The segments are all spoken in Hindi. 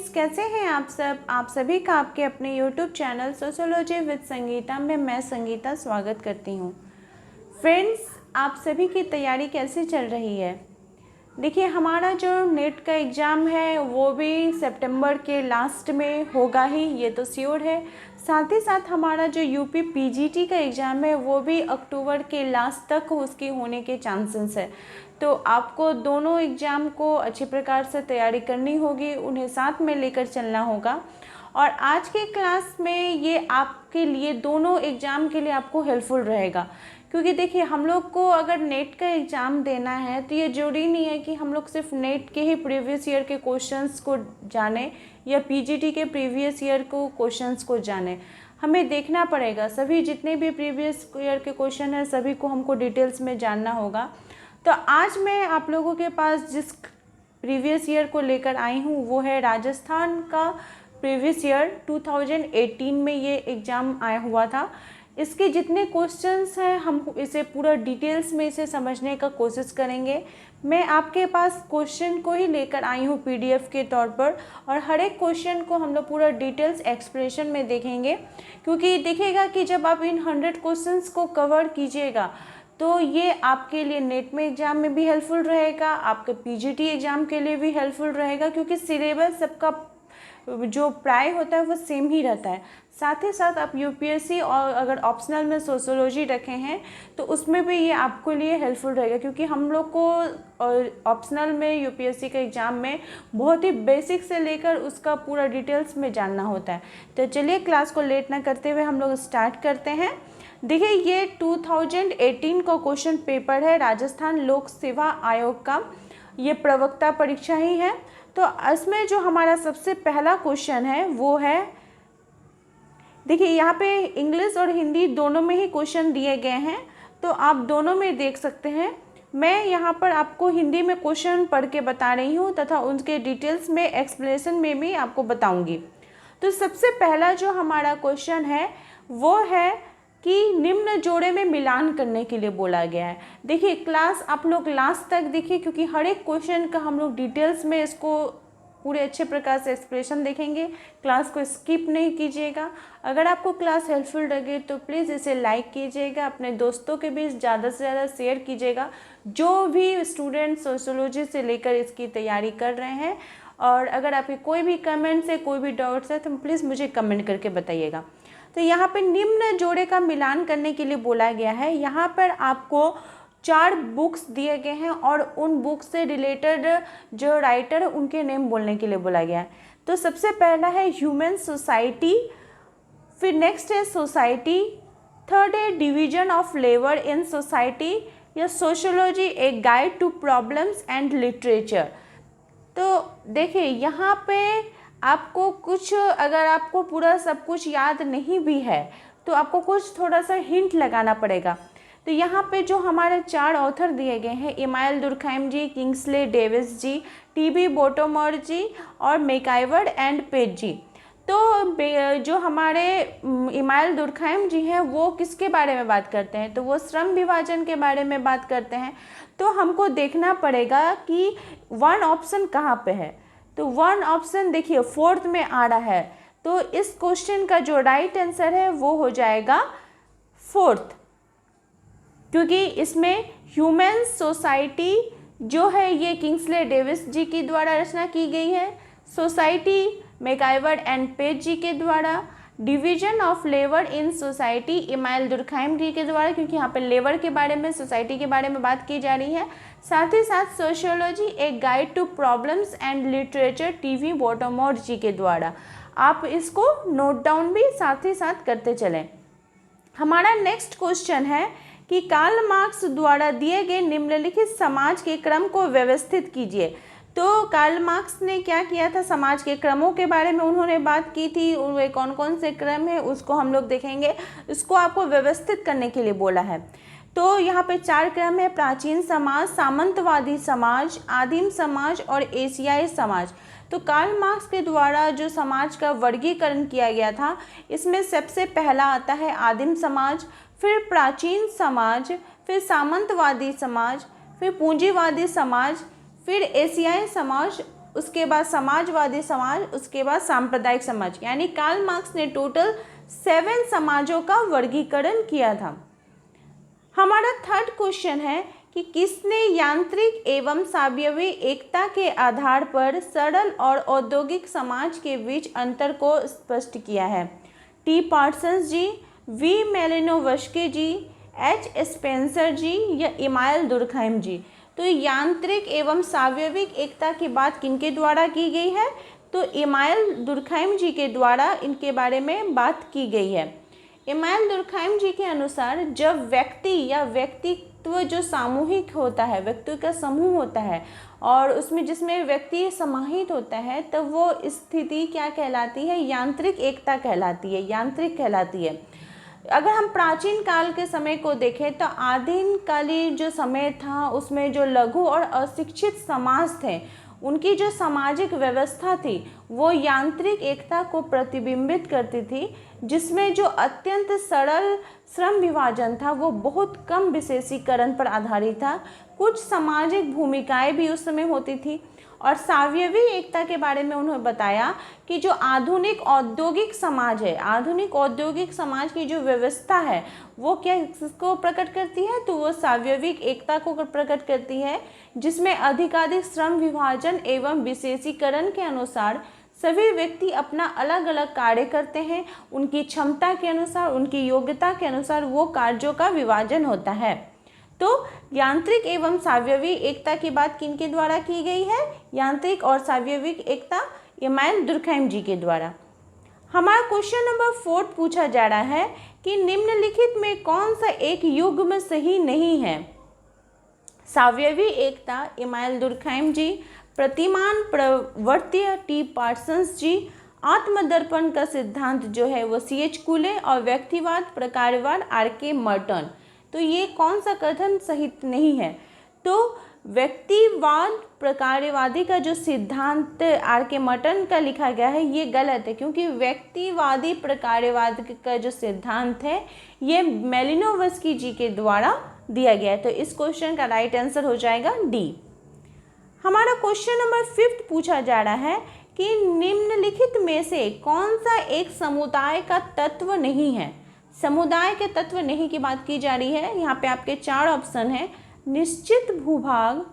फ्रेंड्स, कैसे हैं आप सब। आप सभी का आपके अपने YouTube channel sociology with Sangeeta में मैं संगीता स्वागत करती हूं। फ्रेंड्स, आप सभी की तैयारी कैसे चल रही है। देखिए, हमारा जो नेट का एग्ज़ाम है वो भी सितंबर के लास्ट में होगा ही, ये तो श्योर है। साथ ही साथ हमारा जो यूपी पीजीटी का एग्ज़ाम है वो भी अक्टूबर के लास्ट तक उसकी होने के चांसेस है। तो आपको दोनों एग्ज़ाम को अच्छी प्रकार से तैयारी करनी होगी, उन्हें साथ में लेकर चलना होगा। और आज के क्लास में ये आपके लिए दोनों एग्ज़ाम के लिए आपको हेल्पफुल रहेगा, क्योंकि देखिए, हम लोग को अगर नेट का एग्ज़ाम देना है तो ये ज़रूरी नहीं है कि हम लोग सिर्फ नेट के ही प्रीवियस ईयर के क्वेश्चंस को जाने या पीजीटी के प्रीवियस ईयर को क्वेश्चंस को जाने। हमें देखना पड़ेगा, सभी जितने भी प्रीवियस ईयर के क्वेश्चन हैं सभी को हमको डिटेल्स में जानना होगा। तो आज मैं आप लोगों के पास जिस प्रीवियस ईयर को लेकर आई हूँ वो है राजस्थान का प्रीवियस ईयर 2018 में ये एग्ज़ाम आया हुआ था। इसके जितने क्वेश्चंस हैं हम इसे पूरा डिटेल्स में इसे समझने का कोशिश करेंगे। मैं आपके पास क्वेश्चन को ही लेकर आई हूँ पीडीएफ के तौर पर, और हर एक क्वेश्चन को हम लोग पूरा डिटेल्स एक्सप्लेनेशन में देखेंगे, क्योंकि देखिएगा कि जब आप इन 100 क्वेश्चंस को कवर कीजिएगा तो ये आपके लिए नेट में एग्ज़ाम में भी हेल्पफुल रहेगा, आपके पीजीटी एग्ज़ाम के लिए भी हेल्पफुल रहेगा, क्योंकि सिलेबस सबका जो प्राय होता है वो सेम ही रहता है। साथ ही साथ आप यूपीएससी और अगर ऑप्शनल में सोशियोलॉजी रखे हैं तो उसमें भी ये आपके लिए हेल्पफुल रहेगा, क्योंकि हम लोग को ऑप्शनल में यूपीएससी के एग्ज़ाम में बहुत ही बेसिक से लेकर उसका पूरा डिटेल्स में जानना होता है। तो चलिए, क्लास को लेट ना करते हुए हम लोग स्टार्ट करते हैं। देखिए, ये 2018 का क्वेश्चन पेपर है राजस्थान लोक सेवा आयोग का, ये प्रवक्ता परीक्षा ही है। तो इसमें जो हमारा सबसे पहला क्वेश्चन है वो है, देखिए यहाँ पे इंग्लिश और हिंदी दोनों में ही क्वेश्चन दिए गए हैं, तो आप दोनों में देख सकते हैं। मैं यहाँ पर आपको हिंदी में क्वेश्चन पढ़ के बता रही हूँ तथा उनके डिटेल्स में एक्सप्लेनेशन में भी आपको बताऊँगी। तो सबसे पहला जो हमारा क्वेश्चन है वो है कि निम्न जोड़े में मिलान करने के लिए बोला गया है। देखिए, क्लास आप लोग लास्ट तक देखिए, क्योंकि हर एक क्वेश्चन का हम लोग डिटेल्स में इसको पूरे अच्छे प्रकार से एक्सप्लेनेशन देखेंगे। क्लास को स्किप नहीं कीजिएगा। अगर आपको क्लास हेल्पफुल लगे तो प्लीज़ इसे लाइक कीजिएगा, अपने दोस्तों के बीच ज़्यादा से ज़्यादा शेयर कीजिएगा, जो भी स्टूडेंट सोशियोलॉजी से लेकर इसकी तैयारी कर रहे हैं। और अगर आपके कोई भी कमेंट्स है, कोई भी डाउट्स है तो प्लीज़ मुझे कमेंट करके बताइएगा। तो यहाँ पे निम्न जोड़े का मिलान करने के लिए बोला गया है। यहाँ पर आपको 4 बुक्स दिए गए हैं और उन बुक्स से रिलेटेड जो राइटर है उनके नेम बोलने के लिए बोला गया है। तो सबसे पहला है ह्यूमन सोसाइटी, फिर नेक्स्ट है सोसाइटी, थर्ड है division of labour in society, या sociology a guide to problems and literature. तो देखिए, यहाँ पे आपको कुछ, अगर आपको पूरा सब कुछ याद नहीं भी है तो आपको कुछ थोड़ा सा हिंट लगाना पड़ेगा। तो यहाँ पे जो हमारे 4 ऑथर दिए गए हैं, इमाइल दुर्खैम जी, किंग्सले डेविस जी, टीबी बोटोमर जी और मैकआइवर एंड पेज जी। तो जो हमारे इमाइल दुर्खैम जी हैं वो किसके बारे में बात करते हैं, तो वो श्रम विभाजन के बारे में बात करते हैं। तो हमको देखना पड़ेगा कि 1 ऑप्शन कहाँ पे है। तो 1 ऑप्शन देखिए 4th में आ रहा है, तो इस क्वेश्चन का जो राइट आंसर है वो हो जाएगा 4th, क्योंकि इसमें ह्यूमन सोसाइटी जो है ये किंग्सले डेविस जी की द्वारा रचना की गई है, society MacIver and Page ji के द्वारा, division of labour in society Emile Durkheim ji के द्वारा, क्योंकि यहाँ पे लेबर के बारे में, सोसाइटी के बारे में बात की जा रही है। साथ ही साथ sociology a guide to problems and literature T B Bottomore ji के द्वारा। आप इसको नोट डाउन भी साथ ही साथ करते चलें। हमारा नेक्स्ट क्वेश्चन है कि कार्ल मार्क्स द्वारा दिए गए निम्नलिखित समाज के क्रम को व्यवस्थित कीजिए। तो कार्ल मार्क्स ने क्या किया था, समाज के क्रमों के बारे में उन्होंने बात की थी, वे कौन कौन से क्रम है उसको हम लोग देखेंगे। इसको आपको व्यवस्थित करने के लिए बोला है। तो यहाँ पे 4 क्रम है, प्राचीन समाज, सामंतवादी समाज, आदिम समाज और एशियाई समाज। तो कार्ल मार्क्स के द्वारा जो समाज का वर्गीकरण किया गया था, इसमें सबसे पहला आता है आदिम समाज, फिर प्राचीन समाज, फिर सामंतवादी समाज, फिर पूंजीवादी समाज, फिर एशियाई समाज, उसके बाद समाजवादी समाज, उसके बाद सांप्रदायिक समाज, यानी कार्ल मार्क्स ने टोटल 7 समाजों का वर्गीकरण किया था। हमारा थर्ड क्वेश्चन है कि किसने यांत्रिक एवं सावयवी एकता के आधार पर सरल और औद्योगिक समाज के बीच अंतर को स्पष्ट किया है? T Parsons ji, B Malinowski ji, H Spencer ji या इमाइल दुर्खैम जी? तो यांत्रिक एवं सावयविक एकता की बात किनके द्वारा की गई है? तो इमाइल दुर्खैम जी के द्वारा इनके बारे में बात की गई है। इमाइल दुर्खैम जी के अनुसार जब व्यक्ति या व्यक्तित्व जो सामूहिक होता है, व्यक्ति का समूह होता है और उसमें जिसमें व्यक्ति समाहित होता है, तब वो स्थिति क्या कहलाती है? यांत्रिक एकता कहलाती है, यांत्रिक कहलाती है। अगर हम प्राचीन काल के समय को देखें तो आदिमकालीन जो समय था उसमें जो लघु और अशिक्षित समाज थे, उनकी जो सामाजिक व्यवस्था थी वो यांत्रिक एकता को प्रतिबिंबित करती थी, जिसमें जो अत्यंत सरल श्रम विभाजन था वो बहुत कम विशेषीकरण पर आधारित था। कुछ सामाजिक भूमिकाएं भी उस समय होती थी। और सावयवी एकता के बारे में उन्होंने बताया कि जो आधुनिक औद्योगिक समाज है, आधुनिक औद्योगिक समाज की जो व्यवस्था है वो क्या इसको प्रकट करती है? तो वो सावयविक एकता को प्रकट करती है, जिसमें अधिकाधिक श्रम विभाजन एवं विशेषीकरण के अनुसार सभी व्यक्ति अपना अलग अलग कार्य करते हैं। उनकी क्षमता के अनुसार, उनकी योग्यता के अनुसार वो कार्यों का विभाजन होता है। तो यांत्रिक एवं सावयवी एकता की बात किनके द्वारा की गई है? यांत्रिक और सावयविक एकता इमाइल दुर्खैम जी के द्वारा। हमारा क्वेश्चन नंबर 4 पूछा जा रहा है कि निम्नलिखित में कौन सा एक युग्म सही नहीं है? सावयवी एकता इमाइल दुर्खैम जी, प्रतिमान प्रवर्त्य टी पार्सन्स जी, आत्मदर्पण का सिद्धांत जो है वो CH कुले और व्यक्तिवाद प्रकारवाद RK मर्टन। तो ये कौन सा कथन सही नहीं है? तो व्यक्तिवाद प्रकारवादी का जो सिद्धांत RK मर्टन का लिखा गया है ये गलत है, क्योंकि व्यक्तिवादी प्रकारवाद का जो सिद्धांत है ये मेलिनोवस्की जी के द्वारा दिया गया है। तो इस क्वेश्चन का राइट आंसर हो जाएगा डी। हमारा क्वेश्चन नंबर 5 पूछा जा रहा है कि निम्नलिखित में से कौन सा एक समुदाय का तत्व नहीं है? समुदाय के तत्व नहीं की बात की जा रही है। यहाँ पे आपके 4 ऑप्शन हैं: निश्चित भूभाग,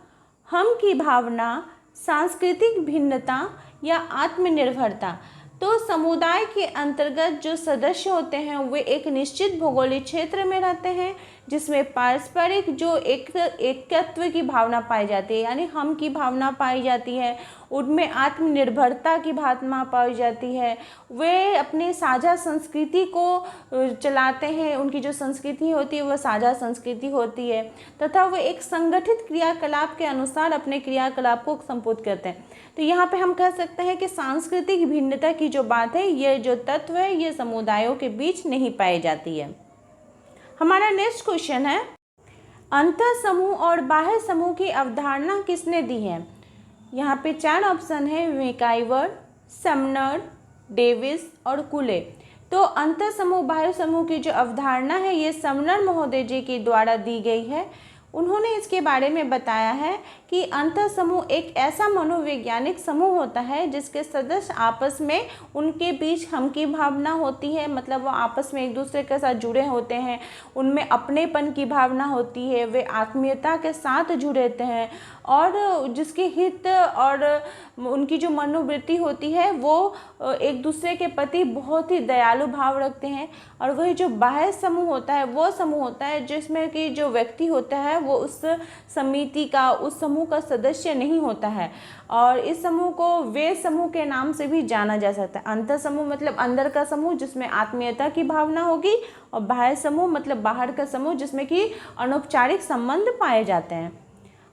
हम की भावना, सांस्कृतिक भिन्नता या आत्मनिर्भरता। तो समुदाय के अंतर्गत जो सदस्य होते हैं वे एक निश्चित भौगोलिक क्षेत्र में रहते हैं, जिसमें पारस्परिक जो एकत्व की भावना पाई जाती है, यानी हम की भावना पाई जाती है। उनमें आत्मनिर्भरता की भावना पाई जाती है। वे अपनी साझा संस्कृति को चलाते हैं, उनकी जो संस्कृति होती है वह साझा संस्कृति होती है, तथा वे एक संगठित क्रियाकलाप के अनुसार अपने क्रियाकलाप को संपूर्ण करते हैं। तो यहाँ पे हम कह सकते हैं कि सांस्कृतिक भिन्नता की जो बात है, ये जो तत्व है ये समुदायों के बीच नहीं पाई जाती है। हमारा नेक्स्ट क्वेश्चन है, अंतः समूह और बाह्य समूह की अवधारणा किसने दी है? यहाँ पे 4 ऑप्शन है: मैकाइवर, समनर, डेविस और कुले। तो अंतः समूह बाह्य समूह की जो अवधारणा है ये समनर महोदय जी के द्वारा दी गई है। उन्होंने इसके बारे में बताया है कि अंतः समूह एक ऐसा मनोवैज्ञानिक समूह होता है जिसके सदस्य आपस में, उनके बीच हम की भावना होती है, मतलब वो आपस में एक दूसरे के साथ जुड़े होते हैं, उनमें अपनेपन की भावना होती है, वे आत्मीयता के साथ जुड़े रहते हैं और जिसके हित और उनकी जो मनोवृत्ति होती है वो एक दूसरे के प्रति बहुत ही दयालु भाव रखते हैं। और वही जो बाह्य समूह होता है वो समूह होता है जिसमें कि जो व्यक्ति होता है वो उस समिति का, उस समूह का सदस्य नहीं होता है, और इस समूह को वे समूह के नाम से भी जाना जा सकता है। अंतर समूह मतलब अंदर का समूह जिसमें आत्मीयता की भावना होगी, और बाह्य समूह मतलब बाहर का समूह जिसमें कि अनौपचारिक संबंध पाए जाते हैं।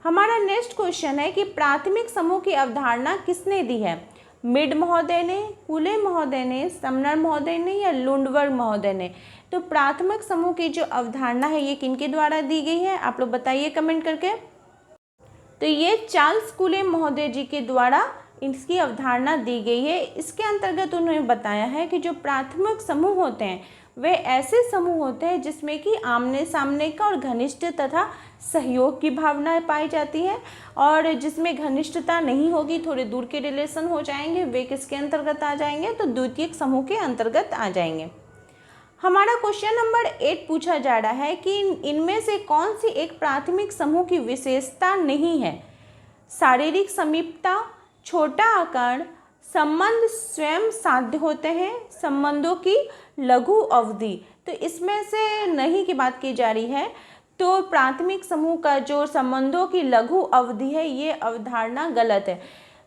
हमारा नेक्स्ट क्वेश्चन है कि प्राथमिक समूह की अवधारणा किसने दी है? मिड महोदय ने, कुले महोदय ने, समनर महोदय ने या लुंडबर्ग महोदय ने? तो प्राथमिक समूह की जो अवधारणा है ये किनके द्वारा दी गई है? आप लोग बताइए कमेंट करके। तो ये चार्ल्स कुले महोदय जी के द्वारा इसकी अवधारणा दी गई है। इसके अंतर्गत उन्होंने बताया है कि जो प्राथमिक समूह होते हैं वे ऐसे समूह होते हैं जिसमें कि आमने सामने का और घनिष्ठ तथा सहयोग की भावना पाई जाती है, और जिसमें घनिष्ठता नहीं होगी, थोड़े दूर के रिलेशन हो जाएंगे, वे किसके अंतर्गत आ जाएंगे, तो द्वितीयक समूह के अंतर्गत आ जाएंगे। हमारा क्वेश्चन नंबर 8 पूछा जा रहा है कि इनमें से कौन सी एक प्राथमिक समूह की विशेषता नहीं है। शारीरिक समीपता, छोटा आकार, संबंध स्वयं साध्य होते हैं, संबंधों की लघु अवधि। तो इसमें से नहीं की बात की जा रही है। तो प्राथमिक समूह का जो संबंधों की लघु अवधि है, ये अवधारणा गलत है।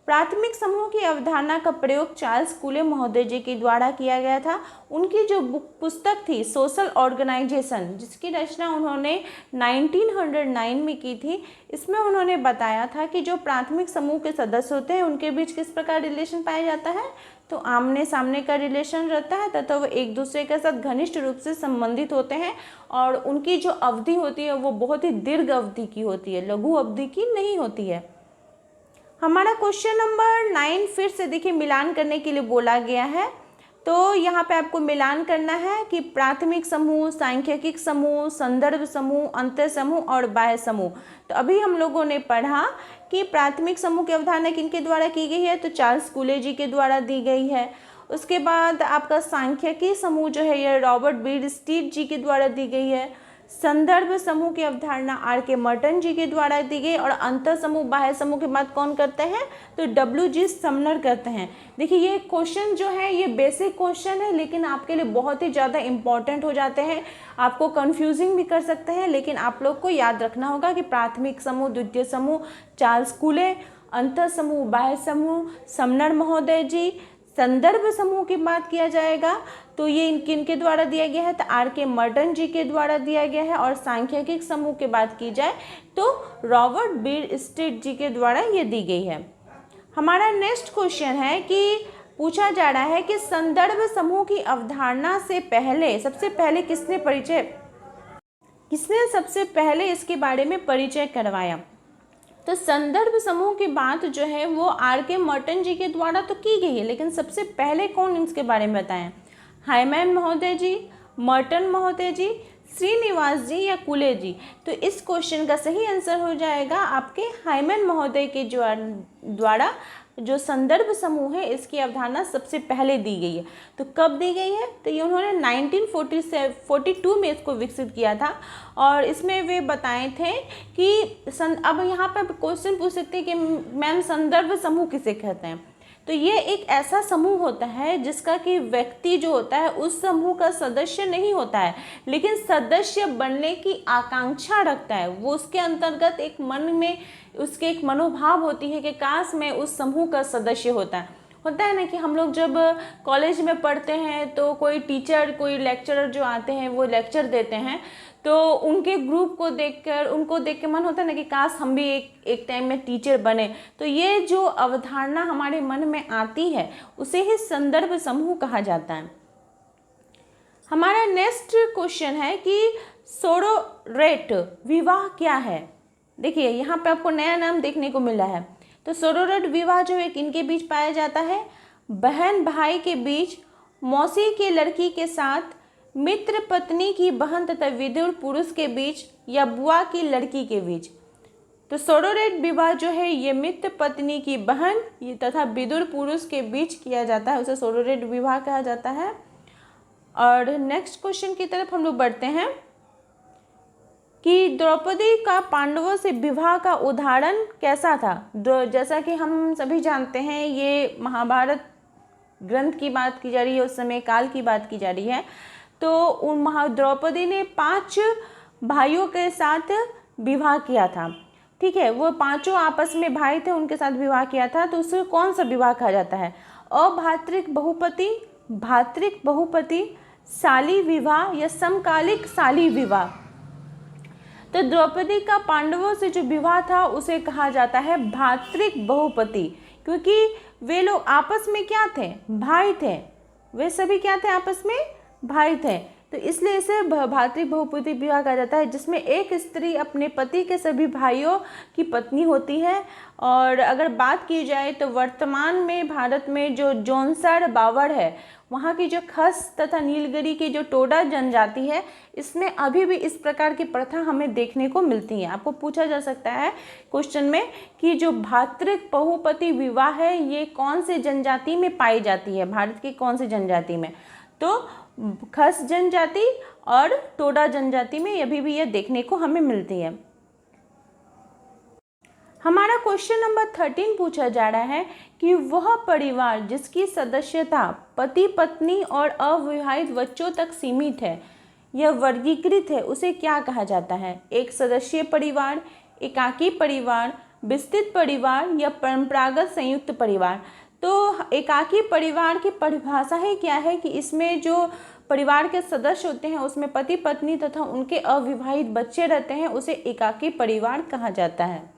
प्राथमिक समूह की अवधारणा का प्रयोग चार्ल्स कूले महोदय जी के द्वारा किया गया था। उनकी जो पुस्तक थी सोशल ऑर्गेनाइजेशन, जिसकी रचना उन्होंने 1909 में की थी, इसमें उन्होंने बताया था कि जो प्राथमिक समूह के सदस्य होते हैं उनके बीच किस प्रकार रिलेशन पाया जाता है, तो आमने सामने का रिलेशन रहता है तथा वो एक दूसरे के साथ घनिष्ठ रूप से संबंधित होते हैं, और उनकी जो अवधि होती है वो बहुत ही दीर्घ अवधि की होती है, लघु अवधि की नहीं होती है। हमारा क्वेश्चन नंबर 9 फिर से देखिए मिलान करने के लिए बोला गया है। तो यहाँ पे आपको मिलान करना है कि प्राथमिक समूह, सांख्यिकी समूह, संदर्भ समूह, अंतर समूह और बाह्य समूह। तो अभी हम लोगों ने पढ़ा कि प्राथमिक समूह की अवधारणा किनके द्वारा की गई है, तो चार्ल्स कूले जी के द्वारा दी गई है। उसके बाद आपका सांख्यिकी समूह जो है ये रॉबर्ट बीड-स्टीड जी के द्वारा दी गई है। संदर्भ समूह की अवधारणा आर.के. मर्टन जी के द्वारा दी गई, और अंतर समूह, बाह्य समूह की बात कौन करते हैं, तो डब्ल्यू.जी. समनर करते हैं। देखिए ये क्वेश्चन जो है ये बेसिक क्वेश्चन है, लेकिन आपके लिए बहुत ही ज़्यादा इंपॉर्टेंट हो जाते हैं, आपको कंफ्यूजिंग भी कर सकते हैं, लेकिन आप लोग को याद रखना होगा कि प्राथमिक समूह, द्वितीय समूह चार्ल्स कूले, अंतर समूह, बाह्य समूह समनर महोदय जी। संदर्भ समूह की बात किया जाएगा तो ये किनके द्वारा दिया गया है, तो आर.के. मर्टन जी के द्वारा दिया गया है। और सांख्यिकी समूह की बात की जाए तो रॉबर्ट बीड-स्टीड जी के द्वारा ये दी गई है। हमारा नेक्स्ट क्वेश्चन है कि पूछा जा रहा है कि संदर्भ समूह की अवधारणा से पहले सबसे पहले इसके बारे में परिचय करवाया। तो संदर्भ समूह की बात जो है वो आर.के. मर्टन जी के द्वारा तो की गई है, लेकिन सबसे पहले कौन इसके बारे में बताएं, हाइमैन महोदय जी, मर्टन महोदय जी, श्रीनिवास जी या कूले जी। तो इस क्वेश्चन का सही आंसर हो जाएगा आपके हाइमैन महोदय के द्वारा जो संदर्भ समूह है इसकी अवधारणा सबसे पहले दी गई है। तो कब दी गई है, तो ये उन्होंने 1942 में इसको विकसित किया था, और इसमें वे बताए थे कि अब यहाँ पर क्वेश्चन पूछ सकते हैं कि मैम संदर्भ समूह किसे कहते हैं। तो ये एक ऐसा समूह होता है जिसका कि व्यक्ति जो होता है उस समूह का सदस्य नहीं होता है, लेकिन सदस्य बनने की आकांक्षा रखता है। वो उसके अंतर्गत एक मन में उसके एक मनोभाव होती है कि काश मैं उस समूह का सदस्य होता है ना, कि हम लोग जब कॉलेज में पढ़ते हैं तो कोई टीचर, कोई लेक्चरर जो आते हैं वो लेक्चर देते हैं, तो उनके ग्रुप को देखकर उनको देख के मन होता है ना कि काश हम भी एक टाइम में टीचर बने। तो ये जो अवधारणा हमारे मन में आती है उसे ही संदर्भ समूह कहा जाता है। हमारा नेक्स्ट क्वेश्चन है कि सोरोरेट विवाह क्या है। देखिए यहाँ पे आपको नया नाम देखने को मिला है। तो सोरोरेट विवाह जो है किनके बीच पाया जाता है, बहन भाई के बीच, मौसी के लड़की के साथ, मित्र पत्नी की बहन तथा विदुर पुरुष के बीच, या बुआ की लड़की के बीच। तो सोरोरेट विवाह जो है ये मित्र पत्नी की बहन तथा विदुर पुरुष के बीच किया जाता है, उसे सोरोरेट विवाह कहा जाता है। और नेक्स्ट क्वेश्चन की तरफ हम लोग बढ़ते हैं कि द्रौपदी का पांडवों से विवाह का उदाहरण कैसा था। जैसा कि हम सभी जानते हैं ये महाभारत ग्रंथ की बात की जा रही है, उस समय काल की बात की जा रही है। तो द्रौपदी ने 5 भाइयों के साथ विवाह किया था, ठीक है, वो 5 आपस में भाई थे, उनके साथ विवाह किया था। तो उसे कौन सा विवाह कहा जाता है, अभातृक बहुपति, भातृक बहुपति, शाली विवाह या समकालिक शाली विवाह। तो द्रौपदी का पांडवों से जो विवाह था उसे कहा जाता है भातृक बहुपति, क्योंकि वे लोग आपस में क्या थे, भाई थे, वे सभी क्या थे, आपस में भाई थे। तो इसलिए इसे भातृ बहुपुत्री विवाह कहा जाता है, जिसमें एक स्त्री अपने पति के सभी भाइयों की पत्नी होती है। और अगर बात की जाए तो वर्तमान में भारत में जो जौनसर बावड़ है, वहाँ की जो खस तथा नीलगिरी की जो टोडा जनजाति है, इसमें अभी भी इस प्रकार की प्रथा हमें देखने को मिलती है। आपको पूछा जा सकता है क्वेश्चन में कि जो भातृ बहुपति विवाह है ये कौन से जनजाति में पाई जाती है, भारत की कौन सी जनजाति में? तो खस जनजाति और टोडा जनजाति में अभी भी यह देखने को हमें मिलती है। हमारा क्वेश्चन नंबर 13 पूछा जा रहा है कि वह परिवार जिसकी सदस्यता पति पत्नी और अविवाहित बच्चों तक सीमित है, यह वर्गीकृत है, उसे क्या कहा जाता है? एक सदस्यीय परिवार, एकाकी परिवार, विस्तृत परिवार या परंपरागत संयुक्त परिवार। तो एकाकी परिवार की परिभाषा ही क्या है कि इसमें जो परिवार के सदस्य होते हैं उसमें पति पत्नी तथा उनके अविवाहित बच्चे रहते हैं, उसे एकाकी परिवार कहा जाता है।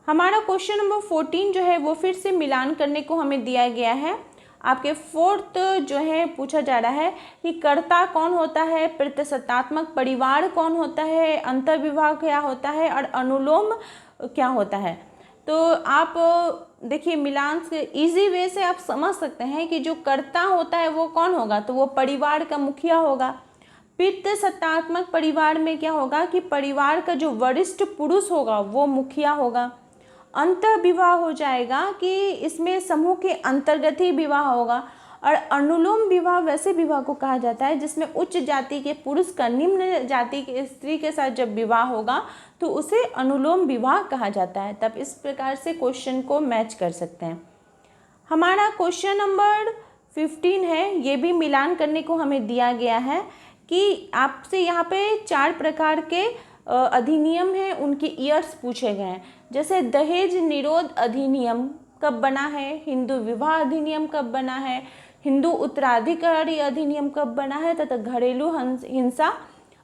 हमारा क्वेश्चन नंबर 14 जो है वो फिर से मिलान करने को हमें दिया गया है। आपके 4th जो है पूछा जा रहा है कि कर्ता कौन होता है, प्रतिशतात्मक परिवार कौन होता है, अंतर्विवाह क्या होता है और अनुलोम क्या होता है। तो आप देखिए मिलान से इजी वे से आप समझ सकते हैं कि जो कर्ता होता है वो कौन होगा, तो वो परिवार का मुखिया होगा। पितृसत्तात्मक परिवार में क्या होगा कि परिवार का जो वरिष्ठ पुरुष होगा वो मुखिया होगा। अंतर्विवाह हो जाएगा कि इसमें समूह के अंतर्गत ही विवाह होगा। और अनुलोम विवाह वैसे विवाह को कहा जाता है जिसमें उच्च जाति के पुरुष का निम्न जाति की स्त्री के साथ जब विवाह होगा तो उसे अनुलोम विवाह कहा जाता है। तब इस प्रकार से क्वेश्चन को मैच कर सकते हैं। हमारा क्वेश्चन नंबर 15 है, ये भी मिलान करने को हमें दिया गया है कि आपसे यहाँ पे 4 प्रकार के अधिनियम हैं, उनकी ईयर्स पूछे गए हैं। जैसे दहेज निरोध अधिनियम कब बना है, हिंदू विवाह अधिनियम कब बना है, हिंदू उत्तराधिकारी अधिनियम कब बना है तथा घरेलू हिंसा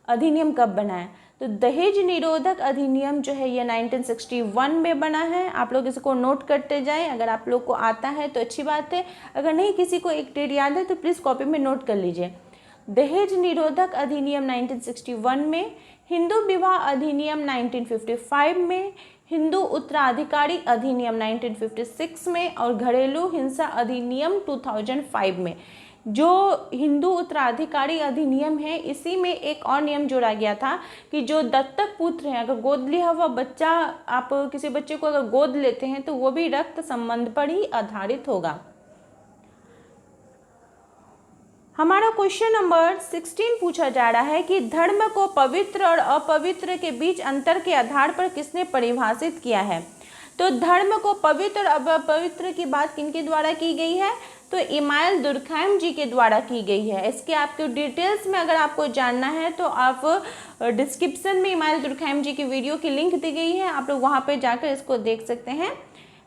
अधिनियम कब बना है। तो दहेज निरोधक अधिनियम जो है ये 1961 में बना है। आप लोग इसको नोट करते जाएं, अगर आप लोग को आता है तो अच्छी बात है, अगर नहीं किसी को एक डेट याद है तो प्लीज़ कॉपी में नोट कर लीजिए। दहेज निरोधक अधिनियम 1961 में, हिंदू विवाह अधिनियम 1955 में, हिंदू उत्तराधिकारी अधिनियम 1956 में और घरेलू हिंसा अधिनियम 2005 में। जो हिंदू उत्तराधिकारी अधिनियम है इसी में एक और नियम जोड़ा गया था कि जो दत्तक पुत्र हैं, अगर गोद लिया हुआ बच्चा, आप किसी बच्चे को अगर गोद लेते हैं तो वो भी रक्त संबंध पर ही आधारित होगा। हमारा क्वेश्चन नंबर 16 पूछा जा रहा है कि धर्म को पवित्र और अपवित्र के बीच अंतर के आधार पर किसने परिभाषित किया है। तो धर्म को पवित्र और अपवित्र की बात किनके द्वारा की गई है, तो इमानुएल दुर्खैम जी के द्वारा की गई है। इसके आपको डिटेल्स में अगर आपको जानना है तो आप डिस्क्रिप्शन में इमानुएल दुर्खैम जी की वीडियो की लिंक दी गई है, आप लोग वहाँ पर जाकर इसको देख सकते हैं।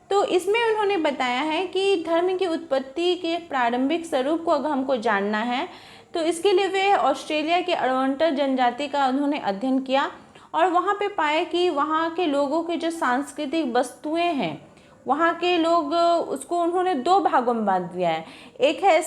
तो इसमें उन्होंने बताया है कि धर्म की उत्पत्ति के प्रारंभिक स्वरूप को अगर हमको जानना है तो इसके लिए वे ऑस्ट्रेलिया के अरवंटन जनजाति का उन्होंने अध्ययन किया और वहाँ पे पाया कि वहाँ के लोगों के जो सांस्कृतिक वस्तुएं हैं, वहाँ के लोग उसको उन्होंने 2 भागों में बांट दिया है। एक है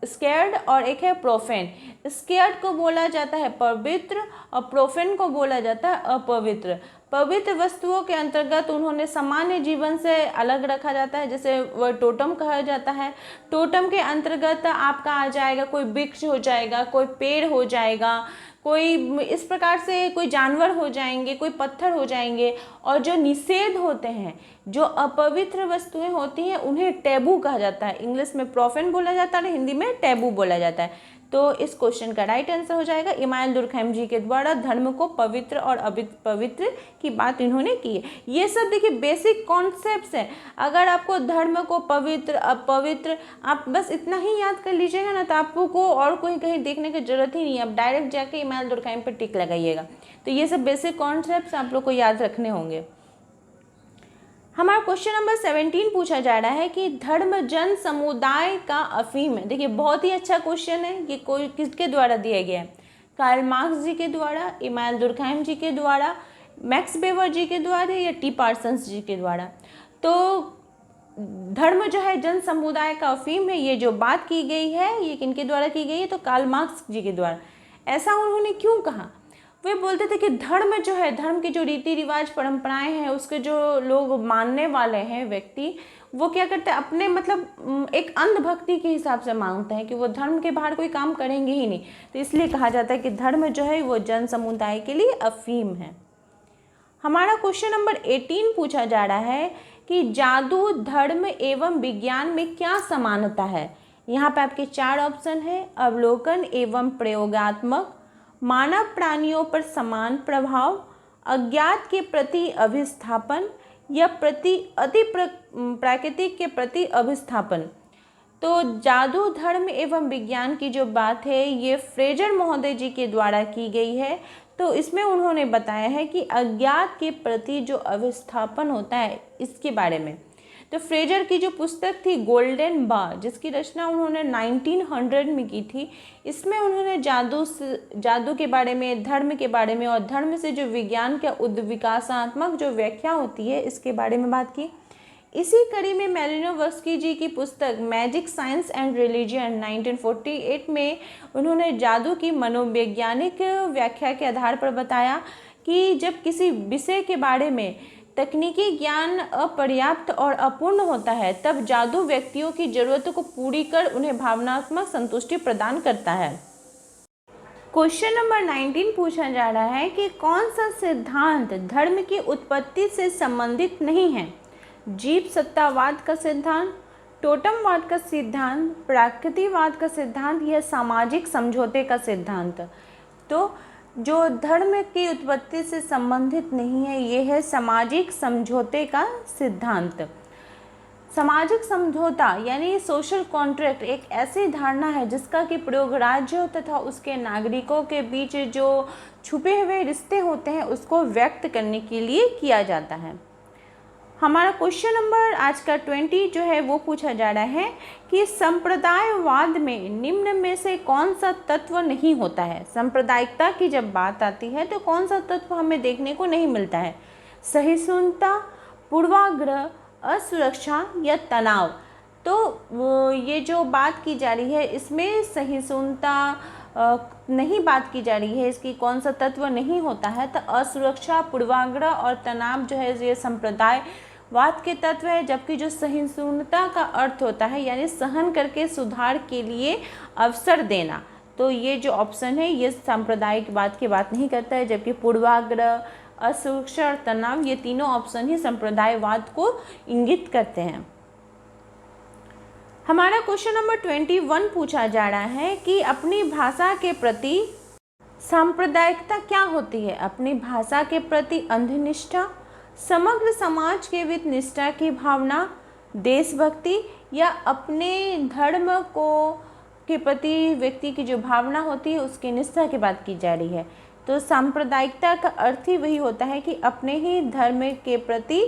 स्केर्ड और एक है प्रोफेन। स्केर्ड को बोला जाता है पवित्र और प्रोफेन को बोला जाता है अपवित्र। पवित्र वस्तुओं के अंतर्गत उन्होंने सामान्य जीवन से अलग रखा जाता है, जैसे वह टोटम कहा जाता है। टोटम के अंतर्गत आपका आ जाएगा कोई वृक्ष हो जाएगा, कोई पेड़ हो जाएगा, कोई इस प्रकार से कोई जानवर हो जाएंगे, कोई पत्थर हो जाएंगे। और जो निषेध होते हैं, जो अपवित्र वस्तुएं होती हैं, उन्हें टैबू कहा जाता है। इंग्लिश में प्रोफेन बोला जाता है और हिंदी में टैबू बोला जाता है। तो इस क्वेश्चन का राइट आंसर हो जाएगा इमानुएल दुर्खैम जी के द्वारा धर्म को पवित्र और अपवित्र की बात इन्होंने की है। ये सब देखिए बेसिक कॉन्सेप्ट्स हैं। अगर आपको धर्म को पवित्र अपवित्र आप बस इतना ही याद कर लीजिएगा ना, तो आपको और कोई कहीं देखने की जरूरत ही नहीं है। आप डायरेक्ट जाके इमानुएल दुर्खैम पर टिक लगाइएगा। तो ये सब बेसिक कॉन्सेप्ट्स आप लोग को याद रखने होंगे। हमारा क्वेश्चन नंबर 17 पूछा जा रहा है कि धर्म जन समुदाय का अफीम है। देखिए बहुत ही अच्छा क्वेश्चन है। ये कोई किसके द्वारा दिया गया है, कार्ल मार्क्स जी के द्वारा, इमानुएल दुर्खैम जी के द्वारा, मैक्स वेबर जी के द्वारा या टी पार्सन्स जी के द्वारा। तो धर्म जो है जन समुदाय का अफीम है। ये जो बात की गई है ये किनके द्वारा की गई है? तो कार्ल मार्क्स जी के द्वारा। ऐसा उन्होंने क्यों कहा? वे बोलते थे कि धर्म जो है, धर्म के जो रीति रिवाज परंपराएं हैं, उसके जो लोग मानने वाले हैं व्यक्ति, वो क्या करते हैं, अपने मतलब एक अंधभक्ति के हिसाब से मानते हैं कि वो धर्म के बाहर कोई काम करेंगे ही नहीं। तो इसलिए कहा जाता है कि धर्म जो है वो जन समुदाय के लिए अफीम है। हमारा क्वेश्चन नंबर 18 पूछा जा रहा है कि जादू, धर्म एवं विज्ञान में क्या समानता है? यहाँ पे आपके 4 ऑप्शन है। अवलोकन एवं प्रयोगात्मक, मानव प्राणियों पर समान प्रभाव, अज्ञात के प्रति अभिस्थापन या अति प्राकृतिक के प्रति अभिस्थापन। तो जादू, धर्म एवं विज्ञान की जो बात है ये फ्रेजर महोदय जी के द्वारा की गई है। तो इसमें उन्होंने बताया है कि अज्ञात के प्रति जो अभिस्थापन होता है इसके बारे में। तो फ्रेजर की जो पुस्तक थी गोल्डन बार, जिसकी रचना उन्होंने 1900 में की थी, इसमें उन्होंने जादू के बारे में, धर्म के बारे में और धर्म से जो विज्ञान का उद्विकासात्मक जो व्याख्या होती है इसके बारे में बात की। इसी कड़ी में मैलिनोवस्की जी की पुस्तक मैजिक, साइंस एंड रिलीजन 1948 में उन्होंने जादू की मनोवैज्ञानिक व्याख्या के आधार पर बताया कि जब किसी विषय के बारे में तकनीकी ज्ञान अपर्याप्त और अपूर्ण होता है तब जादू व्यक्तियों की जरूरतों को पूरी कर उन्हें भावनात्मक संतुष्टि प्रदान करता है। क्वेश्चन नंबर 19 पूछा जा रहा है कि कौन सा सिद्धांत धर्म की उत्पत्ति से संबंधित नहीं है? जीव सत्तावाद का सिद्धांत, टोटमवाद का सिद्धांत, प्राकृतिकवाद का सिद्धांत या सामाजिक समझौते का सिद्धांत। तो जो धर्म की उत्पत्ति से संबंधित नहीं है ये है सामाजिक समझौते का सिद्धांत। सामाजिक समझौता यानी सोशल कॉन्ट्रैक्ट एक ऐसी धारणा है जिसका कि प्रयोग राज्य तथा उसके नागरिकों के बीच जो छुपे हुए रिश्ते होते हैं उसको व्यक्त करने के लिए किया जाता है। हमारा क्वेश्चन नंबर आज का 20 जो है वो पूछा जा रहा है कि संप्रदायवाद में निम्न में से कौन सा तत्व नहीं होता है? सांप्रदायिकता की जब बात आती है तो कौन सा तत्व हमें देखने को नहीं मिलता है? सहिष्णुता, पूर्वाग्रह, असुरक्षा या तनाव। तो ये जो बात की जा रही है इसमें सहिष्णुता नहीं बात की जा रही है, इसकी कौन सा तत्व नहीं होता है? तो असुरक्षा, पूर्वाग्रह और तनाव जो है ये संप्रदायवाद के तत्व है। जबकि जो सहिष्णुता का अर्थ होता है यानी सहन करके सुधार के लिए अवसर देना, तो ये जो ऑप्शन है ये सांप्रदायिकवाद की बात नहीं करता है। जबकि पूर्वाग्रह, असुरक्षा और तनाव ये तीनों ऑप्शन ही संप्रदायवाद को इंगित करते हैं। हमारा क्वेश्चन नंबर 21 पूछा जा रहा है कि अपनी भाषा के प्रति सांप्रदायिकता क्या होती है? अपनी भाषा के प्रति अंधनिष्ठा, समग्र समाज के वित निष्ठा की भावना, देशभक्ति या अपने धर्म को के प्रति व्यक्ति की जो भावना होती है उसकी निष्ठा की बात की जा रही है। तो सांप्रदायिकता का अर्थ ही वही होता है कि अपने ही धर्म के प्रति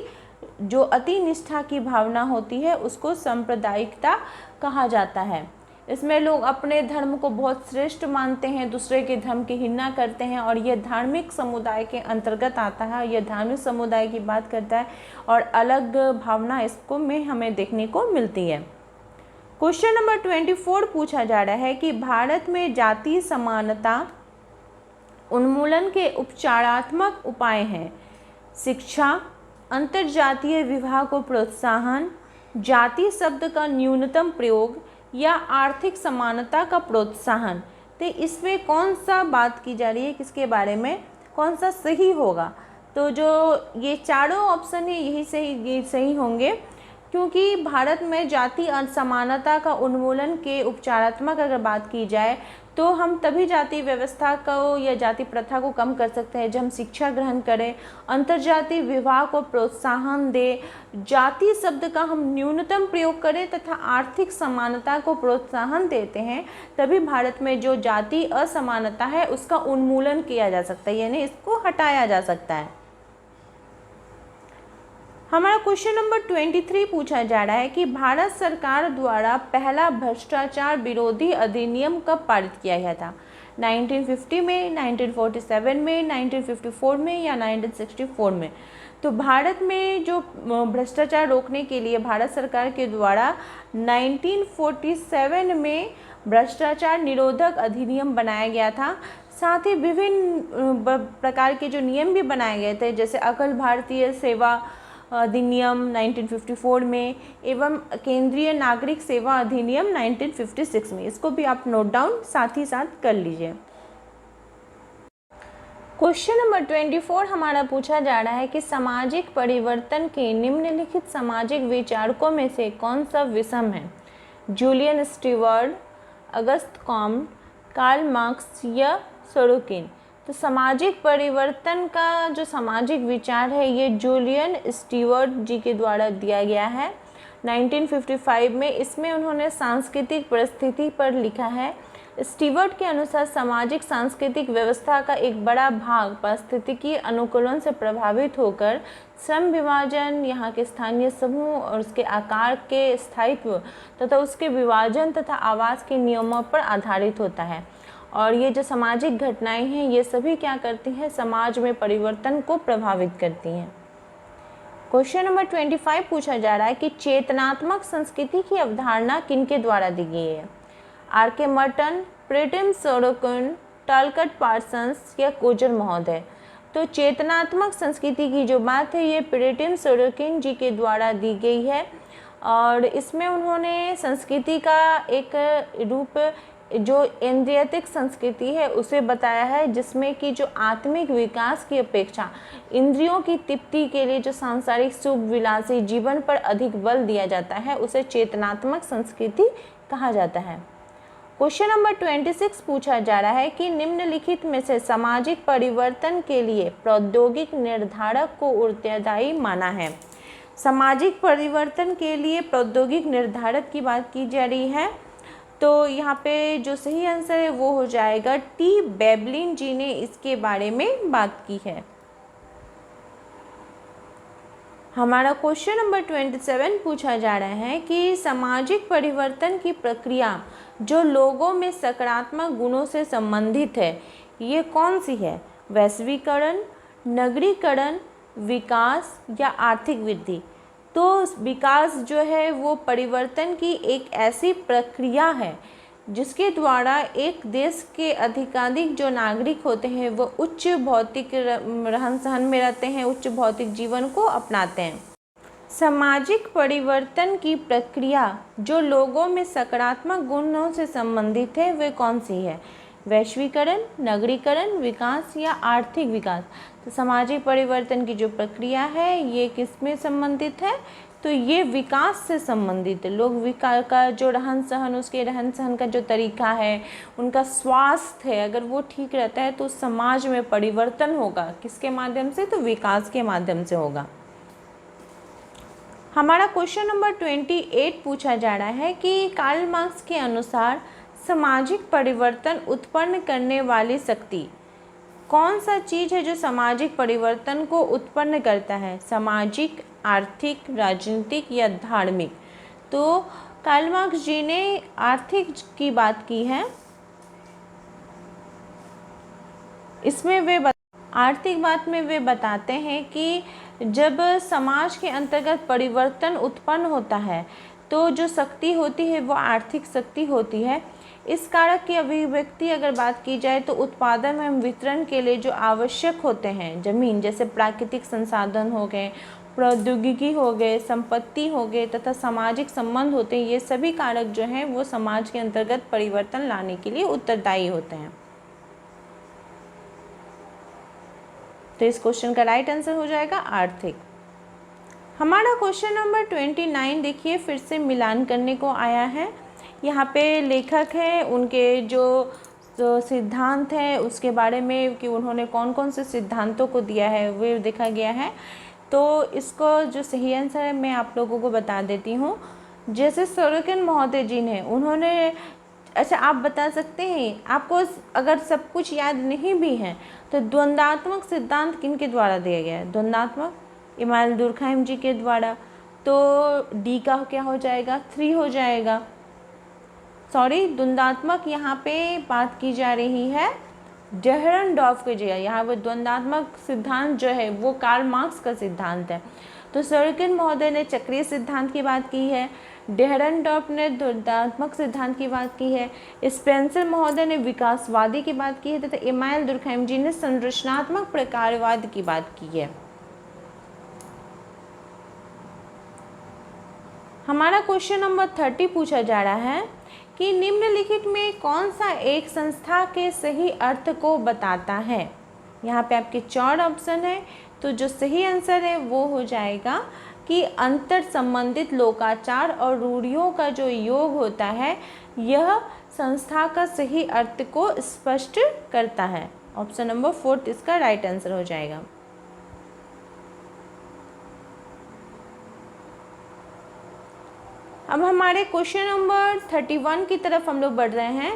जो अति निष्ठा की भावना होती है उसको सांप्रदायिकता कहा जाता है। इसमें लोग अपने धर्म को बहुत श्रेष्ठ मानते हैं, दूसरे के धर्म की हिन्ना करते हैं और यह धार्मिक समुदाय के अंतर्गत आता है। यह धार्मिक समुदाय की बात करता है और अलग भावना इसको में हमें देखने को मिलती है। क्वेश्चन नंबर 24 पूछा जा रहा है कि भारत में जाति समानता उन्मूलन के उपचारात्मक उपाय हैं। शिक्षा, अंतरजातीय विवाह को प्रोत्साहन, जाति शब्द का न्यूनतम प्रयोग या आर्थिक समानता का प्रोत्साहन। तो इसमें कौन सा बात की जा रही है, किसके बारे में, कौन सा सही होगा? तो जो ये चारों ऑप्शन है यही सही होंगे, क्योंकि भारत में जाति असमानता का उन्मूलन के उपचारात्मक अगर बात की जाए तो हम तभी जाति व्यवस्था को या जाति प्रथा को कम कर सकते हैं जब हम शिक्षा ग्रहण करें, अंतर्जातीय विवाह को प्रोत्साहन दें, जाति शब्द का हम न्यूनतम प्रयोग करें तथा आर्थिक समानता को प्रोत्साहन देते हैं, तभी भारत में जो जाति असमानता है उसका उन्मूलन किया जा सकता है, यानी इसको हटाया जा सकता है। हमारा क्वेश्चन नंबर 23 पूछा जा रहा है कि भारत सरकार द्वारा पहला भ्रष्टाचार विरोधी अधिनियम कब पारित किया गया था? 1950 में, 1947 में, 1954 में या 1964 में? तो भारत में जो भ्रष्टाचार रोकने के लिए भारत सरकार के द्वारा 1947 में भ्रष्टाचार निरोधक अधिनियम बनाया गया था। साथ ही विभिन्न प्रकार के जो नियम भी बनाए गए थे, जैसे अखिल भारतीय सेवा अधिनियम 1954 में एवं केंद्रीय नागरिक सेवा अधिनियम 1956 में। इसको भी आप नोट डाउन साथ ही साथ कर लीजिए। क्वेश्चन नंबर 24 हमारा पूछा जा रहा है कि सामाजिक परिवर्तन के निम्नलिखित सामाजिक विचारकों में से कौन सा विषम है? Julian Stewart, Auguste Comte, Karl Marx या सोरोकिन। तो सामाजिक परिवर्तन का जो सामाजिक विचार है ये जूलियन स्टीवर्ट जी के द्वारा दिया गया है 1955 में। इसमें उन्होंने सांस्कृतिक परिस्थिति पर लिखा है। स्टीवर्ट के अनुसार सामाजिक सांस्कृतिक व्यवस्था का एक बड़ा भाग पारिस्थितिकी अनुकूलन से प्रभावित होकर श्रम विभाजन, यहाँ के स्थानीय समूह और उसके आकार के स्थायित्व तथा उसके विभाजन तथा आवास के नियमों पर आधारित होता है। और ये जो सामाजिक घटनाएं हैं ये सभी क्या करती हैं? समाज में परिवर्तन को प्रभावित करती हैं। क्वेश्चन नंबर 25 पूछा जा रहा है कि चेतनात्मक संस्कृति की अवधारणा किनके द्वारा दी गई है? आर.के. मर्टन, प्रीटिम सोरोकिन, टलकट पार्सन्स या कोजर महोदय। तो चेतनात्मक संस्कृति की जो बात है ये प्रीटिम सोरोकिन जी के द्वारा दी गई है और इसमें उन्होंने संस्कृति का एक रूप जो इंद्रियतिक संस्कृति है उसे बताया है, जिसमें कि जो आत्मिक विकास की अपेक्षा इंद्रियों की तृप्ति के लिए जो सांसारिक सुख विलासी जीवन पर अधिक बल दिया जाता है उसे चेतनात्मक संस्कृति कहा जाता है। क्वेश्चन नंबर 26 पूछा जा रहा है कि निम्नलिखित में से सामाजिक परिवर्तन के लिए प्रौद्योगिक निर्धारक को उत्तरदायी माना है। सामाजिक परिवर्तन के लिए प्रौद्योगिक निर्धारक की बात की जा रही है, तो यहाँ पे जो सही आंसर है वो हो जाएगा टी बेबलिन जी ने इसके बारे में बात की है। हमारा क्वेश्चन नंबर 27 पूछा जा रहा है कि सामाजिक परिवर्तन की प्रक्रिया जो लोगों में सकारात्मक गुणों से संबंधित है ये कौन सी है? वैश्वीकरण, नगरीकरण, विकास या आर्थिक वृद्धि। तो विकास जो है वो परिवर्तन की एक ऐसी प्रक्रिया है जिसके द्वारा एक देश के अधिकाधिक जो नागरिक होते हैं वो उच्च भौतिक रहन सहन में रहते हैं, उच्च भौतिक जीवन को अपनाते हैं। सामाजिक परिवर्तन की प्रक्रिया जो लोगों में सकारात्मक गुणों से संबंधित है वे कौन सी है? वैश्वीकरण, नगरीकरण, विकास या आर्थिक विकास। तो सामाजिक परिवर्तन की जो प्रक्रिया है ये किस में संबंधित है? तो ये विकास से संबंधित है। लोग विकास का जो रहन सहन, उसके रहन सहन का जो तरीका है, उनका स्वास्थ्य है, अगर वो ठीक रहता है तो समाज में परिवर्तन होगा। किसके माध्यम से? तो विकास के माध्यम से होगा। हमारा क्वेश्चन नंबर 28 पूछा जा रहा है कि कार्ल मार्क्स के अनुसार सामाजिक परिवर्तन उत्पन्न करने वाली शक्ति कौन सा चीज़ है जो सामाजिक परिवर्तन को उत्पन्न करता है? सामाजिक, आर्थिक, राजनीतिक या धार्मिक। तो कार्ल मार्क्स जी ने आर्थिक की बात की है। इसमें वे आर्थिक बात में वे बताते हैं कि जब समाज के अंतर्गत परिवर्तन उत्पन्न होता है तो जो शक्ति होती है वो आर्थिक शक्ति होती है। इस कारक की अभिव्यक्ति अगर बात की जाए तो उत्पादन एवं वितरण के लिए जो आवश्यक होते हैं जमीन, जैसे प्राकृतिक संसाधन हो गए, प्रौद्योगिकी हो गए, संपत्ति हो गए तथा सामाजिक संबंध होते हैं, ये सभी कारक जो हैं वो समाज के अंतर्गत परिवर्तन लाने के लिए उत्तरदायी होते हैं। तो इस क्वेश्चन का राइट आंसर हो जाएगा आर्थिक। हमारा क्वेश्चन नंबर 29 देखिए फिर से मिलान करने को आया है। यहाँ पे लेखक है, उनके जो सिद्धांत हैं उसके बारे में कि उन्होंने कौन कौन से सिद्धांतों को दिया है वे देखा गया है। तो इसको जो सही आंसर है मैं आप लोगों को बता देती हूँ। जैसे सोरोकिन महोदय जी ने उन्होंने, अच्छा आप बता सकते हैं, आपको अगर सब कुछ याद नहीं भी है तो द्वंद्वात्मक सिद्धांत किन के द्वारा दिया गया है? द्वंद्वात्मक इमानुएल दुर्कहाइम जी के द्वारा। तो डी का क्या हो जाएगा? 3 हो जाएगा। सॉरी, द्वंद्वात्मक यहाँ पे बात की जा रही है डेहरनडॉर्फ की जगह यहाँ पर द्वंद्वात्मक सिद्धांत जो है वो कार्ल मार्क्स का सिद्धांत है। तो सॉर्किन महोदय ने चक्रीय सिद्धांत की बात की है, डेहरनडॉर्फ ने द्वंद्वात्मक सिद्धांत की बात की है, स्पेंसर महोदय ने विकासवादी की बात की है तथा इमानुएल दुर्कheim जी ने संरचनात्मक प्रकारवाद की बात की है। हमारा क्वेश्चन नंबर 30 पूछा जा रहा है कि निम्नलिखित में कौन सा एक संस्था के सही अर्थ को बताता है। यहाँ पे आपके 4 ऑप्शन है, तो जो सही आंसर है वो हो जाएगा कि अंतर संबंधित लोकाचार और रूढ़ियों का जो योग होता है यह संस्था का सही अर्थ को स्पष्ट करता है। ऑप्शन नंबर 4 इसका राइट आंसर हो जाएगा। अब हमारे क्वेश्चन नंबर 31 की तरफ हम लोग बढ़ रहे हैं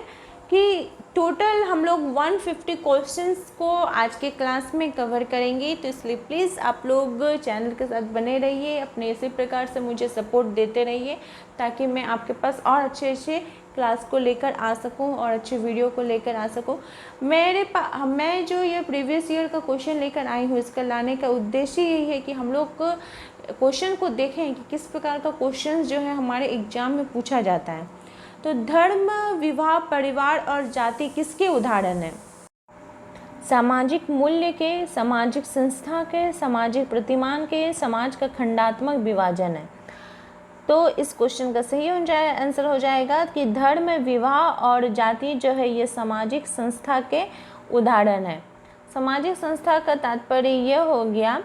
कि टोटल हम लोग 150 क्वेश्चंस को आज के क्लास में कवर करेंगे, तो इसलिए प्लीज़ आप लोग चैनल के साथ बने रहिए, अपने इसी प्रकार से मुझे सपोर्ट देते रहिए ताकि मैं आपके पास और अच्छे क्लास को लेकर आ सकूं और अच्छे वीडियो को लेकर आ सकूं। मैं जो ये प्रीवियस ईयर का क्वेश्चन लेकर आई हूँ, इसका लाने का उद्देश्य यही है कि हम लोग क्वेश्चन को देखें कि किस प्रकार का क्वेश्चन जो है हमारे एग्जाम में पूछा जाता है। तो धर्म, विवाह, परिवार और जाति किसके उदाहरण हैं? सामाजिक मूल्य के, सामाजिक संस्था के, सामाजिक प्रतिमान के, समाज का खंडात्मक विभाजन है। तो इस क्वेश्चन का सही आंसर हो जाएगा कि धर्म, विवाह और जाति जो है ये सामाजिक संस्था के उदाहरण है। सामाजिक संस्था का तात्पर्य यह हो गया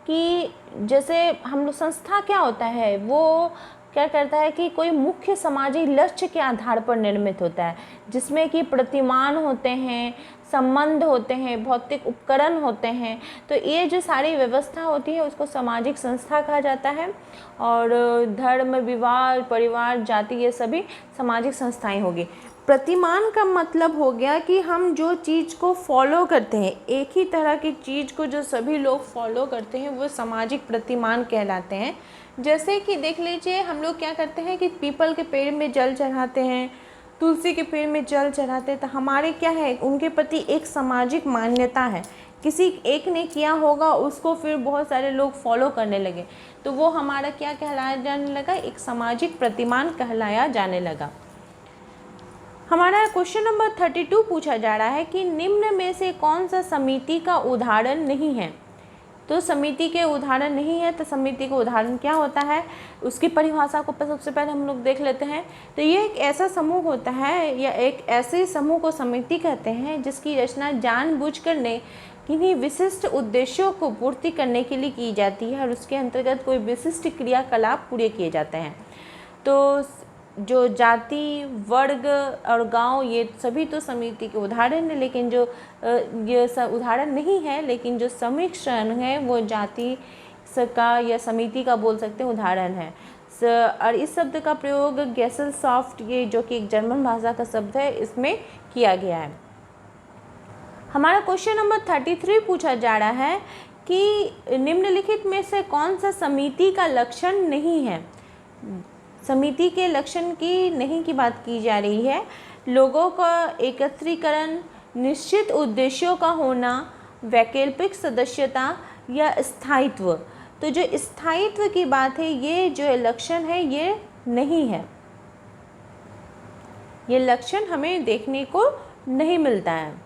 कि जैसे हम लोग संस्था क्या होता है, वो क्या करता है कि कोई मुख्य सामाजिक लक्ष्य के आधार पर निर्मित होता है, जिसमें कि प्रतिमान होते हैं, संबंध होते हैं, भौतिक उपकरण होते हैं। तो ये जो सारी व्यवस्था होती है उसको सामाजिक संस्था कहा जाता है। और धर्म, विवाह, परिवार, जाति ये सभी सामाजिक संस्थाएं होगी। प्रतिमान का मतलब हो गया कि हम जो चीज़ को फॉलो करते हैं, एक ही तरह की चीज़ को जो सभी लोग फॉलो करते हैं वो सामाजिक प्रतिमान कहलाते हैं। जैसे कि देख लीजिए, हम लोग क्या करते हैं कि पीपल के पेड़ में जल चढ़ाते हैं, तुलसी के पेड़ में जल चढ़ाते हैं, तो हमारे क्या है, उनके प्रति एक सामाजिक मान्यता है। किसी एक ने किया होगा, उसको फिर बहुत सारे लोग फॉलो करने लगे, तो वो हमारा क्या कहलाया जाने लगा, एक सामाजिक प्रतिमान कहलाया जाने लगा। हमारा क्वेश्चन नंबर 32 पूछा जा रहा है कि निम्न में से कौन सा समिति का उदाहरण नहीं है। तो समिति के उदाहरण नहीं है, तो समिति का उदाहरण क्या होता है, उसकी परिभाषा को सबसे पहले हम लोग देख लेते हैं। तो ये एक ऐसा समूह होता है या एक ऐसे समूह को समिति कहते हैं जिसकी रचना जानबूझकर किन्हीं विशिष्ट उद्देश्यों को पूर्ति करने के लिए की जाती है और उसके अंतर्गत कोई विशिष्ट क्रियाकलाप पूरे किए जाते हैं। तो जो जाति, वर्ग और गांव ये सभी तो समिति के उदाहरण है, लेकिन जो ये उदाहरण नहीं है, लेकिन जो समीक्षण है वो जाति का या समिति का बोल सकते हैं उदाहरण है। और इस शब्द का प्रयोग गेसेलसॉफ्ट, ये जो कि एक जर्मन भाषा का शब्द है, इसमें किया गया है। हमारा क्वेश्चन नंबर 33 पूछा जा रहा है कि निम्नलिखित में से कौन सा समिति का लक्षण नहीं है। समिति के लक्षण की नहीं की बात की जा रही है। लोगों का एकत्रीकरण, निश्चित उद्देश्यों का होना, वैकल्पिक सदस्यता या स्थायित्व। तो जो स्थायित्व की बात है, ये जो लक्षण है ये नहीं है, ये लक्षण हमें देखने को नहीं मिलता है।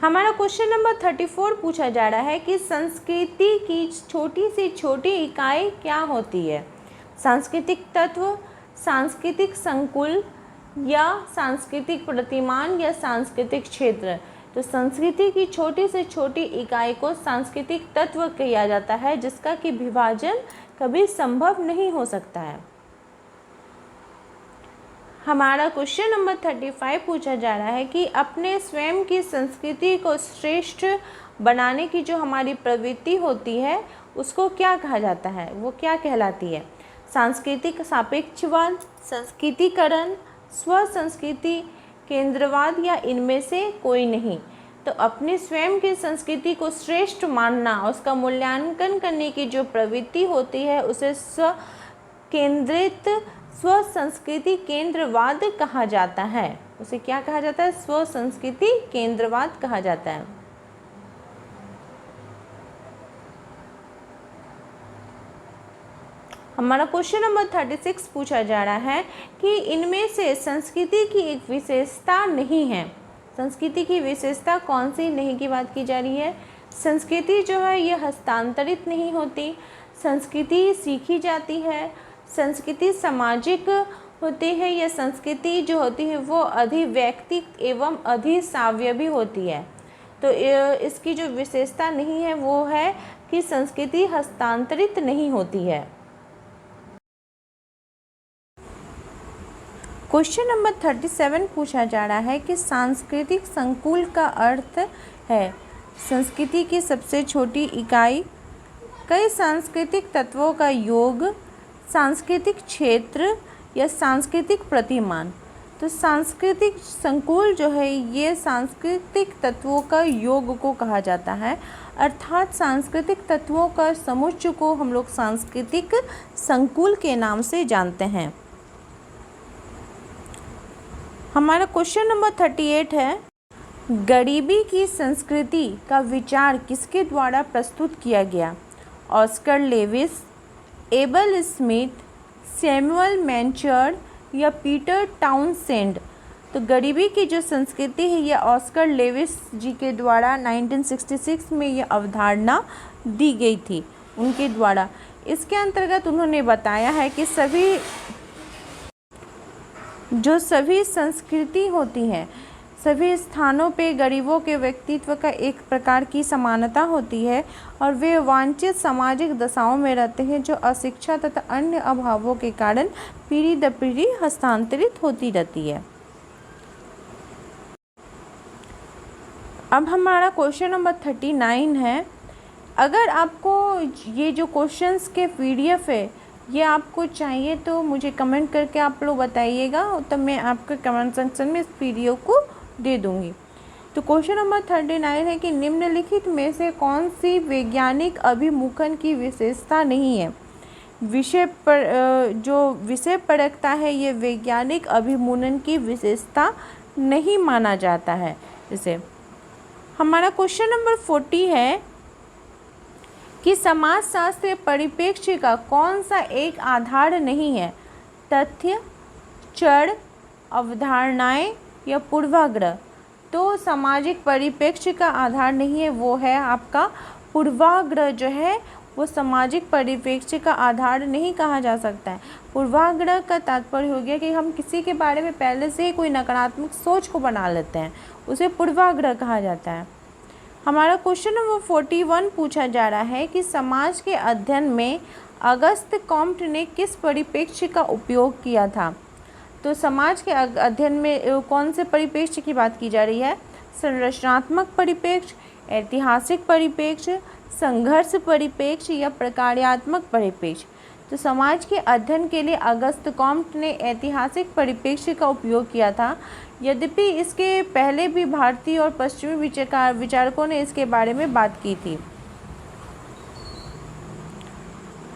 हमारा क्वेश्चन नंबर 34 पूछा जा रहा है कि संस्कृति की छोटी से छोटी इकाई क्या होती है। सांस्कृतिक तत्व, सांस्कृतिक संकुल या सांस्कृतिक प्रतिमान या सांस्कृतिक क्षेत्र। तो संस्कृति की छोटी से छोटी इकाई को सांस्कृतिक तत्व कहा जाता है, जिसका कि विभाजन कभी संभव नहीं हो सकता है। हमारा क्वेश्चन नंबर 35 पूछा जा रहा है कि अपने स्वयं की संस्कृति को श्रेष्ठ बनाने की जो हमारी प्रवृत्ति होती है उसको क्या कहा जाता है, वो क्या कहलाती है। सांस्कृतिक सापेक्षवाद, संस्कृतिकरण, स्व संस्कृति केंद्रवाद या इनमें से कोई नहीं। तो अपने स्वयं की संस्कृति को श्रेष्ठ मानना, उसका मूल्यांकन करने की जो प्रवृत्ति होती है उसे केंद्रित स्व संस्कृति केंद्रवाद कहा जाता है। उसे क्या कहा जाता है? स्व संस्कृति केंद्रवाद कहा जाता है। हमारा क्वेश्चन नंबर 36 पूछा जा रहा है कि इनमें से संस्कृति की एक विशेषता नहीं है। संस्कृति की विशेषता कौन सी नहीं की बात की जा रही है? संस्कृति जो है ये हस्तांतरित नहीं होती, संस्कृति सीखी जाती है, संस्कृति सामाजिक होती है, या संस्कृति जो होती है वो अधिवैयक्तिक एवं अधिसावयवी होती है। तो इसकी जो विशेषता नहीं है वो है कि संस्कृति हस्तांतरित नहीं होती है। क्वेश्चन नंबर 37 पूछा जा रहा है कि सांस्कृतिक संकुल का अर्थ है संस्कृति की सबसे छोटी इकाई, कई सांस्कृतिक तत्वों का योग, सांस्कृतिक क्षेत्र या सांस्कृतिक प्रतिमान। तो सांस्कृतिक संकुल जो है ये सांस्कृतिक तत्वों का योग को कहा जाता है, अर्थात सांस्कृतिक तत्वों का समुच्चय को हम लोग सांस्कृतिक संकुल के नाम से जानते हैं। हमारा क्वेश्चन नंबर 38 है, गरीबी की संस्कृति का विचार किसके द्वारा प्रस्तुत किया गया? Oscar Lewis, Abel Smith, Samuel Mencher या पीटर टाउनसेंड। तो गरीबी की जो संस्कृति है ये ऑस्कर लेविस जी के द्वारा 1966 में ये अवधारणा दी गई थी उनके द्वारा। इसके अंतर्गत उन्होंने बताया है कि सभी संस्कृति होती हैं, सभी स्थानों पे गरीबों के व्यक्तित्व का एक प्रकार की समानता होती है और वे वांछित सामाजिक दशाओं में रहते हैं जो अशिक्षा तथा अन्य अभावों के कारण पीढ़ी दर पीढ़ी हस्तांतरित होती रहती है। अब हमारा क्वेश्चन नंबर 39 है, अगर आपको ये जो क्वेश्चंस के PDF है ये आपको चाहिए तो मुझे कमेंट करके आप लोग बताइएगा, तब मैं आपके कमेंट सेक्शन में इस PDF को दे दूंगी। तो क्वेश्चन नंबर 39 है कि निम्नलिखित में से कौन सी वैज्ञानिक अभिमुखन की विशेषता नहीं है? जो विषय परखता है ये वैज्ञानिक अभिमुखन की विशेषता नहीं माना जाता है इसे। हमारा क्वेश्चन नंबर 40 है कि समाजशास्त्रीय परिप्रेक्ष्य का कौन सा एक आधार नहीं है? तथ्य, चर, अवधारणाएं या पूर्वाग्रह। तो सामाजिक परिप्रेक्ष्य का आधार नहीं है, वो है आपका पूर्वाग्रह जो है वो सामाजिक परिप्रेक्ष्य का आधार नहीं कहा जा सकता है। पूर्वाग्रह का तात्पर्य हो गया कि हम किसी के बारे में पहले से ही कोई नकारात्मक सोच को बना लेते हैं, उसे पूर्वाग्रह कहा जाता है। हमारा क्वेश्चन नंबर 41 पूछा जा रहा है कि समाज के अध्ययन में अगस्त कॉम्ट ने किस परिप्रेक्ष्य का उपयोग किया था? तो समाज के अध्ययन में कौन से परिप्रेक्ष्य की बात की जा रही है? संरचनात्मक परिप्रेक्ष्य, ऐतिहासिक परिप्रेक्ष्य, संघर्ष परिप्रेक्ष्य या प्रकार्यात्मक परिप्रेक्ष्य। तो समाज के अध्ययन के लिए अगस्त कॉम्ट ने ऐतिहासिक परिप्रेक्ष्य का उपयोग किया था, यद्यपि इसके पहले भी भारतीय और पश्चिमी विचारकों ने इसके बारे में बात की थी।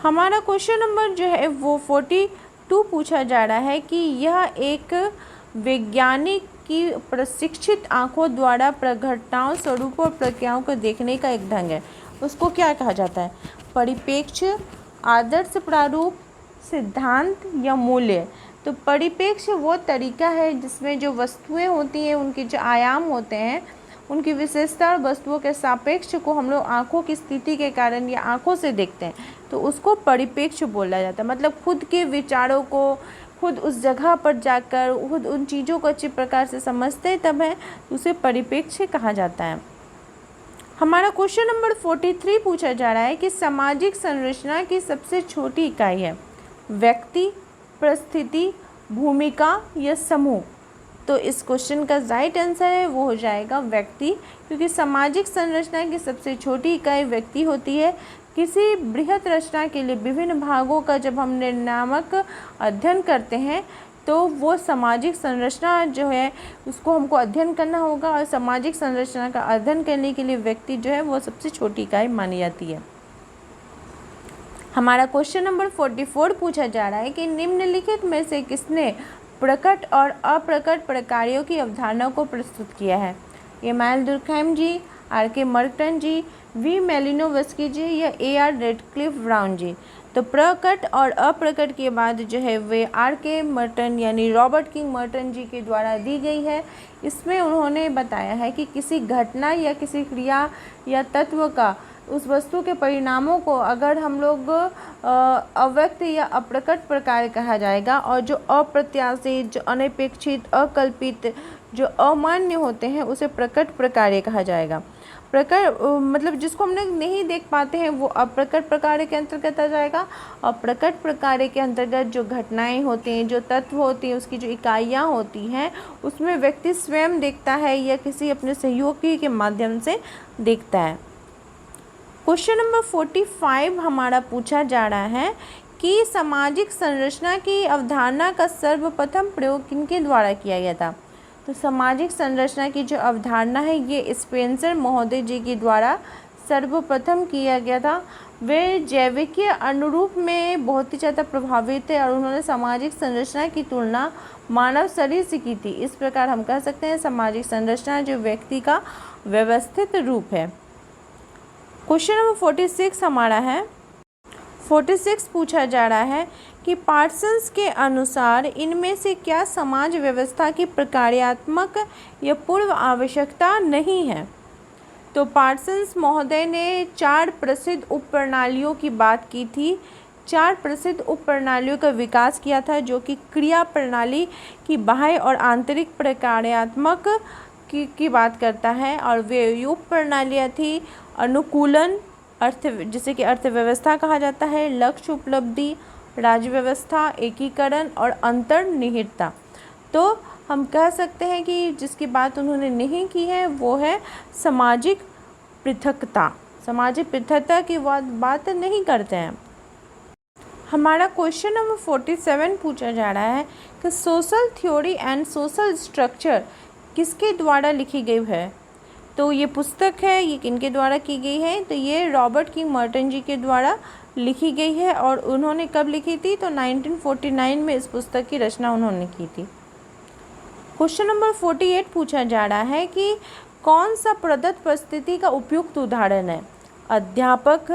हमारा क्वेश्चन नंबर जो है वो 42 पूछा जा रहा है कि यह एक वैज्ञानिक की प्रशिक्षित आंखों द्वारा प्रघटनाओं, स्वरूपों और प्रक्रियाओं को देखने का एक ढंग है, उसको क्या कहा जाता है? परिप्रेक्ष्य, आदर्श प्रारूप, सिद्धांत या मूल्य। तो परिप्रेक्ष्य वो तरीका है जिसमें जो वस्तुएं होती हैं उनके जो आयाम होते हैं उनकी विशेषता और वस्तुओं के सापेक्ष को हम लोग आँखों की स्थिति के कारण या आँखों से देखते हैं, तो उसको परिप्रेक्ष्य बोला जाता है। मतलब खुद के विचारों को खुद उस जगह पर जाकर खुद उन चीज़ों को अच्छी प्रकार से समझते हैं तब है उसे परिप्रेक्ष्य कहा जाता है। हमारा क्वेश्चन नंबर 43 पूछा जा रहा है कि सामाजिक संरचना की सबसे छोटी इकाई है व्यक्ति, परिस्थिति, भूमिका या समूह। तो इस क्वेश्चन का राइट आंसर है वो हो जाएगा व्यक्ति, क्योंकि सामाजिक संरचना की सबसे छोटी इकाई व्यक्ति होती है। किसी बृहत रचना के लिए विभिन्न भागों का जब हम निर्णायक अध्ययन करते हैं तो वो सामाजिक संरचना जो है उसको हमको अध्ययन करना होगा, और सामाजिक संरचना का अध्ययन करने के लिए व्यक्ति जो है वो सबसे छोटी इकाई मानी जाती है। हमारा क्वेश्चन नंबर 44 पूछा जा रहा है कि निम्नलिखित में से किसने प्रकट और अप्रकट प्रकारों की अवधारणा को प्रस्तुत किया है? Emmanuel Durkheim ji, R K. Merton ji, B. Malinowski ji या ए.आर. रेडक्लिफ ब्राउन जी? तो प्रकट और अप्रकट की बात जो है वे आर.के. मर्टन यानी रॉबर्ट किंग मर्टन जी के द्वारा दी गई है। इसमें उन्होंने बताया है कि किसी घटना या किसी क्रिया या तत्व का उस वस्तु के परिणामों को अगर हम लोग अव्यक्त या अप्रकट प्रकार कहा जाएगा, और जो अप्रत्याशित, जो अनपेक्षित, अकल्पित, जो अमान्य होते हैं उसे प्रकट प्रकार कहा जाएगा। प्रकट मतलब जिसको हम लोग नहीं देख पाते हैं वो अप्रकट प्रकार के अंतर्गत आ जाएगा। और प्रकट प्रकार के अंतर्गत जो घटनाएं होती हैं, जो तत्व होती हैं, उसकी जो इकाइयाँ होती हैं, उसमें व्यक्ति स्वयं देखता है या किसी अपने सहयोगी के माध्यम से देखता है। क्वेश्चन नंबर 45 हमारा पूछा जा रहा है कि सामाजिक संरचना की अवधारणा का सर्वप्रथम प्रयोग किनके द्वारा किया गया था? तो सामाजिक संरचना की जो अवधारणा है ये स्पेंसर महोदय जी के द्वारा सर्वप्रथम किया गया था। वे जैविकीय अनुरूप में बहुत ही ज़्यादा प्रभावित थे और उन्होंने सामाजिक संरचना की तुलना मानव शरीर से की थी। इस प्रकार हम कह सकते हैं सामाजिक संरचना जो व्यक्ति का व्यवस्थित रूप है। क्वेश्चन नंबर 46 हमारा है। 46 पूछा जा रहा है कि पार्सन्स के अनुसार इनमें से क्या समाज व्यवस्था की प्रक्रियात्मक या पूर्व आवश्यकता नहीं है? तो पार्सन्स महोदय ने 4 प्रसिद्ध उप प्रणालियों की बात की थी। 4 प्रसिद्ध उप प्रणालियों का विकास किया था जो कि क्रिया प्रणाली की बाह्य और आंतरिक प्रक्रियात्मक की बात करता है। और वे उप प्रणालियाँ थी अनुकूलन, जिसे कि अर्थव्यवस्था कहा जाता है, लक्ष्य उपलब्धि, राज्य व्यवस्था, एकीकरण और अंतर्निहितता। तो हम कह सकते हैं कि जिसकी बात उन्होंने नहीं की है वो है सामाजिक पृथकता। सामाजिक पृथकता की बात नहीं करते हैं। हमारा क्वेश्चन नंबर 47 पूछा जा रहा है कि social theory and social structure किसके द्वारा लिखी गई है? तो ये पुस्तक है, ये किनके द्वारा की गई है? तो ये रॉबर्ट किंग मर्टन जी के द्वारा लिखी गई है। और उन्होंने कब लिखी थी? तो 1949 में इस पुस्तक की रचना उन्होंने की थी। क्वेश्चन नंबर 48 पूछा जा रहा है कि कौन सा प्रदत्त परिस्थिति का उपयुक्त उदाहरण है? अध्यापक,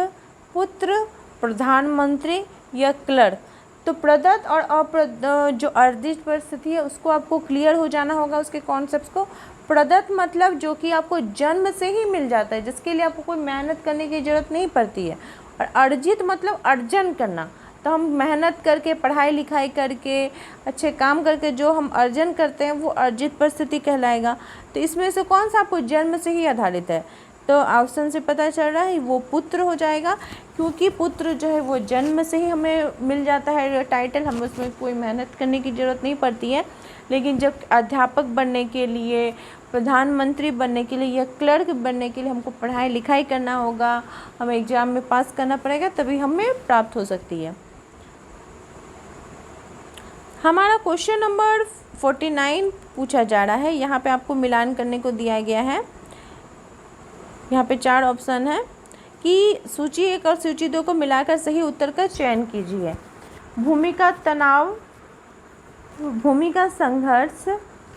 पुत्र, प्रधानमंत्री या क्लर्क? तो प्रदत्त और जो अर्जित परिस्थिति है उसको आपको क्लियर हो जाना होगा, उसके कॉन्सेप्ट्स को। प्रदत्त मतलब जो कि आपको जन्म से ही मिल जाता है, जिसके लिए आपको कोई मेहनत करने की ज़रूरत नहीं पड़ती है। और अर्जित मतलब अर्जन करना। तो हम मेहनत करके, पढ़ाई लिखाई करके, अच्छे काम करके जो हम अर्जन करते हैं वो अर्जित परिस्थिति कहलाएगा। तो इसमें से कौन सा आपको जन्म से ही आधारित है? तो ऑप्शन से पता चल रहा है वो पुत्र हो जाएगा, क्योंकि पुत्र जो है वो जन्म से ही हमें मिल जाता है टाइटल, हमें उसमें कोई मेहनत करने की ज़रूरत नहीं पड़ती है। लेकिन जब अध्यापक बनने के लिए, प्रधानमंत्री बनने के लिए या क्लर्क बनने के लिए हमको पढ़ाई लिखाई करना होगा, हमें एग्ज़ाम में पास करना पड़ेगा, तभी हमें प्राप्त हो सकती है। हमारा क्वेश्चन नंबर 49 पूछा जा रहा है। यहाँ पे आपको मिलान करने को दिया गया है। यहाँ पे 4 ऑप्शन है कि सूची 1 और सूची 2 को मिलाकर सही उत्तर का चयन कीजिए। भूमिका तनाव, भूमिका संघर्ष,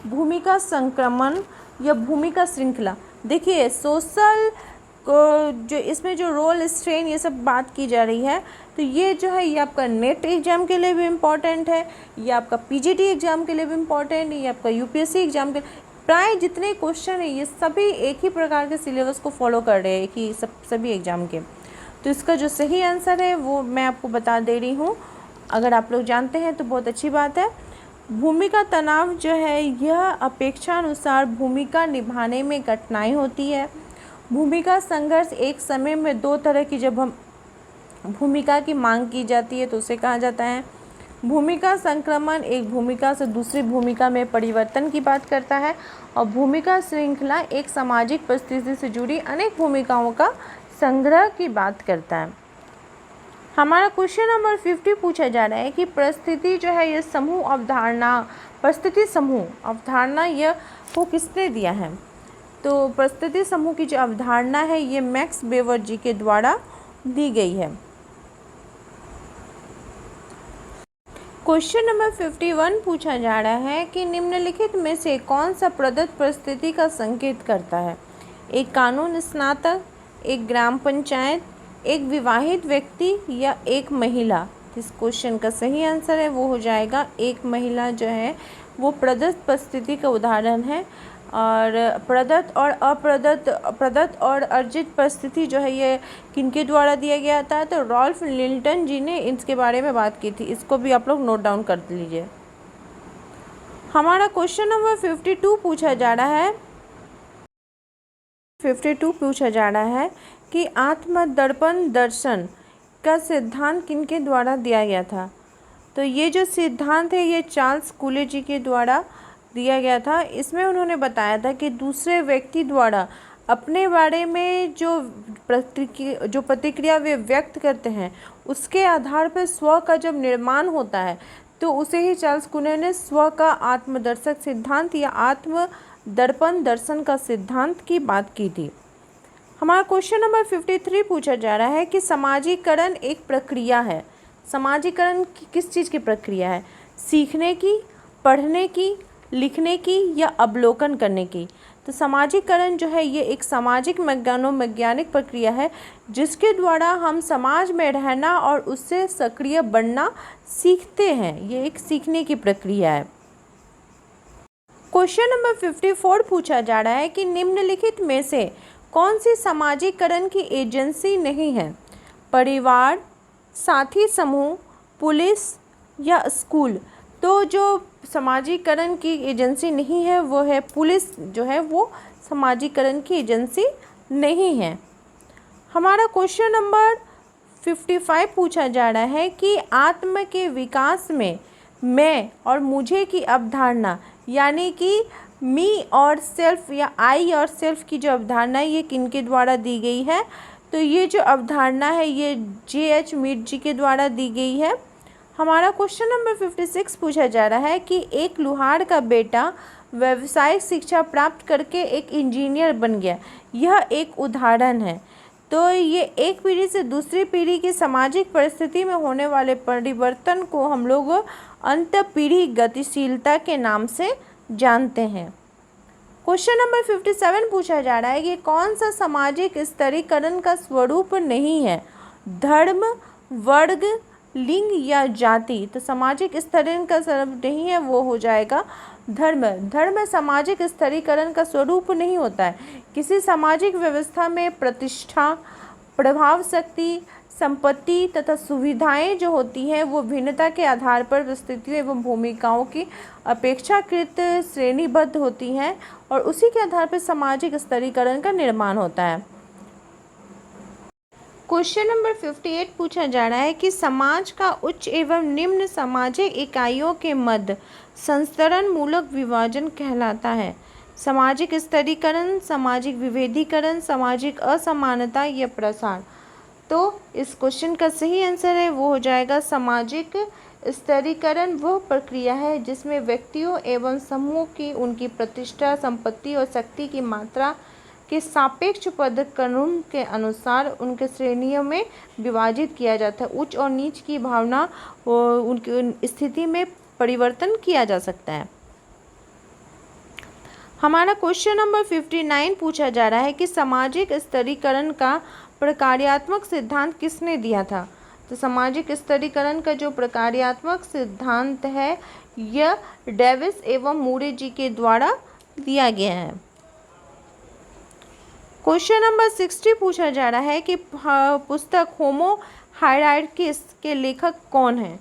भूमिका संक्रमण या भूमिका श्रृंखला। देखिए सोशल जो इसमें जो रोल, स्ट्रेन, ये सब बात की जा रही है, तो ये जो है ये आपका नेट एग्ज़ाम के लिए भी इम्पॉर्टेंट है, ये आपका पीजीटी एग्ज़ाम के लिए भी इम्पॉर्टेंट है, ये आपका यूपीएससी एग्ज़ाम के, प्राय जितने क्वेश्चन है ये सभी एक ही प्रकार के सिलेबस को फॉलो कर रहे हैं, एक ही सभी एग्ज़ाम के। तो इसका जो सही आंसर है वो मैं आपको बता दे रही हूँ। अगर आप लोग जानते हैं तो बहुत अच्छी बात है। भूमिका तनाव जो है यह अपेक्षानुसार भूमिका निभाने में कठिनाई होती है। भूमिका संघर्ष एक समय में 2 तरह की जब हम भूमिका की मांग की जाती है तो उसे कहा जाता है। भूमिका संक्रमण एक भूमिका से दूसरी भूमिका में परिवर्तन की बात करता है। और भूमिका श्रृंखला एक सामाजिक परिस्थिति से जुड़ी अनेक भूमिकाओं का संग्रह की बात करता है। हमारा क्वेश्चन नंबर 50 पूछा जा रहा है कि परिस्थिति जो है ये समूह अवधारणा, परिस्थिति समूह अवधारणा यह को किसने दिया है? तो परिस्थिति समूह की जो अवधारणा है ये मैक्स वेबर जी के द्वारा दी गई है। क्वेश्चन नंबर 51 पूछा जा रहा है कि निम्नलिखित में से कौन सा प्रदत्त परिस्थिति का संकेत करता है। एक कानून स्नातक, एक ग्राम पंचायत, एक विवाहित व्यक्ति या एक महिला। इस क्वेश्चन का सही आंसर है वो हो जाएगा एक महिला जो है वो प्रदत्त परिस्थिति का उदाहरण है। और प्रदत्त और प्रदत्त और अर्जित परिस्थिति जो है ये किनके द्वारा दिया गया था, तो रॉल्फ लिल्टन जी ने इसके बारे में बात की थी। इसको भी आप लोग नोट डाउन कर लीजिए। हमारा क्वेश्चन नंबर 52 पूछा जा रहा है कि आत्मदर्पण दर्शन का सिद्धांत किनके द्वारा दिया गया था। तो ये जो सिद्धांत है ये चार्ल्स कूले जी के द्वारा दिया गया था। इसमें उन्होंने बताया था कि दूसरे व्यक्ति द्वारा अपने बारे में जो प्रतिक्रिया वे व्यक्त करते हैं उसके आधार पर स्व का जब निर्माण होता है तो उसे ही चार्ल्स कूले ने स्व का आत्मदर्शक सिद्धांत या आत्मदर्पण दर्शन का सिद्धांत की बात की थी। हमारा क्वेश्चन नंबर 53 पूछा जा रहा है कि समाजीकरण एक प्रक्रिया है। समाजीकरण किस चीज़ की प्रक्रिया है? सीखने की, पढ़ने की, लिखने की या अवलोकन करने की। तो समाजीकरण जो है ये एक सामाजिक मनोवैज्ञानिक प्रक्रिया है जिसके द्वारा हम समाज में रहना और उससे सक्रिय बनना सीखते हैं। ये एक सीखने की प्रक्रिया है। क्वेश्चन नंबर 54 पूछा जा रहा है कि निम्नलिखित में से कौन सी समाजीकरण की एजेंसी नहीं है? परिवार, साथी समूह, पुलिस या स्कूल। तो जो समाजीकरण की एजेंसी नहीं है वो है पुलिस, जो है वो समाजीकरण की एजेंसी नहीं है। हमारा क्वेश्चन नंबर 55 पूछा जा रहा है कि आत्म के विकास में मैं और मुझे की अवधारणा यानी कि मी और सेल्फ या आई और सेल्फ की जो अवधारणा है ये किनके द्वारा दी गई है? तो ये जो अवधारणा है ये J.H. मीड जी के द्वारा दी गई है। हमारा क्वेश्चन नंबर 56 पूछा जा रहा है कि एक लुहार का बेटा व्यावसायिक शिक्षा प्राप्त करके एक इंजीनियर बन गया, यह एक उदाहरण है। तो ये एक पीढ़ी से दूसरी पीढ़ी की सामाजिक परिस्थिति में होने वाले परिवर्तन को हम लोग अंतःपीढ़ी गतिशीलता के नाम से जानते हैं। क्वेश्चन नंबर 57 पूछा जा रहा है कि कौन सा सामाजिक स्तरीकरण का स्वरूप नहीं है? धर्म, वर्ग, लिंग या जाति। तो सामाजिक स्तरीकरण का स्वरूप नहीं है वो हो जाएगा धर्म। धर्म सामाजिक स्तरीकरण का स्वरूप नहीं होता है। किसी सामाजिक व्यवस्था में प्रतिष्ठा, प्रभाव शक्ति, संपत्ति तथा सुविधाएं जो होती हैं वो भिन्नता के आधार पर परिस्थितियों एवं भूमिकाओं की अपेक्षाकृत श्रेणीबद्ध होती हैं और उसी के आधार पर सामाजिक स्तरीकरण का निर्माण होता है। क्वेश्चन नंबर 58 पूछा जा रहा है कि समाज का उच्च एवं निम्न सामाजिक इकाइयों के मध्य संस्तरण मूलक विभाजन कहलाता है। सामाजिक स्तरीकरण, सामाजिक विभेदीकरण, सामाजिक असमानता या प्रसार। तो इस क्वेश्चन का सही आंसर है वो हो जाएगा सामाजिक स्तरीकरण वह प्रक्रिया है जिसमें व्यक्तियों एवं समूह की उनकी प्रतिष्ठा, संपत्ति और शक्ति की मात्रा के सापेक्ष पदक्रम के अनुसार उनके श्रेणियों में विभाजित किया जाता है। उच्च और नीच की भावना उनकी स्थिति में परिवर्तन किया जा सकता है। हमारा क्वेश्चन नंबर 59 पूछा जा रहा है कि सामाजिक स्तरीकरण का प्रकार्यात्मक सिद्धांत किसने दिया था? तो सामाजिक स्तरीकरण का जो प्रकार्यात्मक सिद्धांत है यह डेविस एवं मूरे जी के द्वारा दिया गया है। क्वेश्चन नंबर 60 पूछा जा रहा है कि पुस्तक होमो हायरार्कीस के लेखक कौन हैं?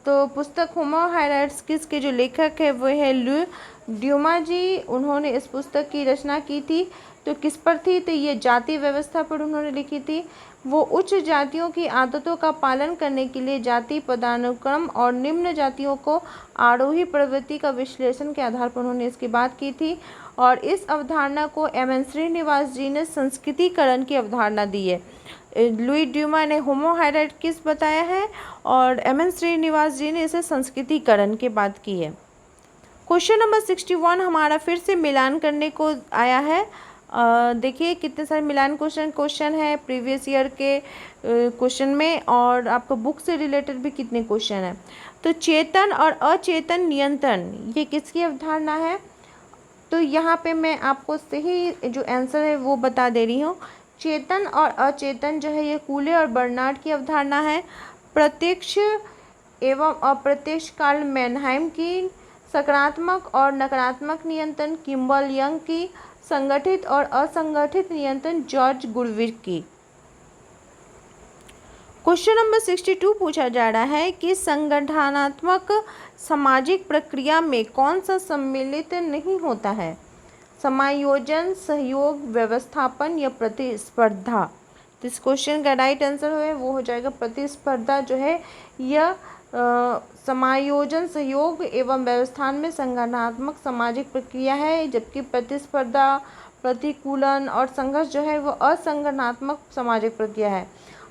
तो पुस्तक होमो हायरार्कीस के जो लेखक है वो है लुई ड्यूमा जी। उन्होंने इस पुस्तक की रचना की थी। तो किस पर थी? तो ये जाति व्यवस्था पर उन्होंने लिखी थी। वो उच्च जातियों की आदतों का पालन करने के लिए जाति पदानुक्रम और निम्न जातियों को आरोही प्रवृत्ति का विश्लेषण के आधार पर उन्होंने इसकी बात की थी। और इस अवधारणा को एम श्रीनिवास जी ने संस्कृतिकरण की अवधारणा दी है। लुई ड्यूमा ने होमो हायरार्कीस बताया है और एम श्रीनिवास जी ने इसे संस्कृतिकरण की बात की है। क्वेश्चन नंबर 61 हमारा फिर से मिलान करने को आया है। देखिए कितने सारे मिलान क्वेश्चन है प्रीवियस ईयर के क्वेश्चन में और आपको बुक से रिलेटेड भी कितने क्वेश्चन हैं। तो चेतन और अचेतन नियंत्रण ये किसकी अवधारणा है? तो यहाँ पे मैं आपको सही जो आंसर है वो बता दे रही हूँ। चेतन और अचेतन जो है ये कूले और बर्नार्ड की अवधारणा है। प्रत्यक्ष एवं अप्रत्यक्ष कार्ल मैनहाइम की। सकारात्मक और नकारात्मक नियंत्रण किम्बल यंग की। संगठित और असंगठित नियंत्रण जॉर्ज गुरविक की। क्वेश्चन नंबर 62 पूछा जा रहा है कि संगठनात्मक सामाजिक प्रक्रिया में कौन सा सम्मिलित नहीं होता है? समायोजन, सहयोग, व्यवस्थापन या प्रतिस्पर्धा। तो इस क्वेश्चन का राइट आंसर है वो हो जाएगा प्रतिस्पर्धा जो है यह समायोजन, सहयोग एवं व्यवस्थान में संगठनात्मक सामाजिक प्रक्रिया है, जबकि प्रतिस्पर्धा, प्रतिकूलन और संघर्ष जो है वो असंगठनात्मक सामाजिक प्रक्रिया है।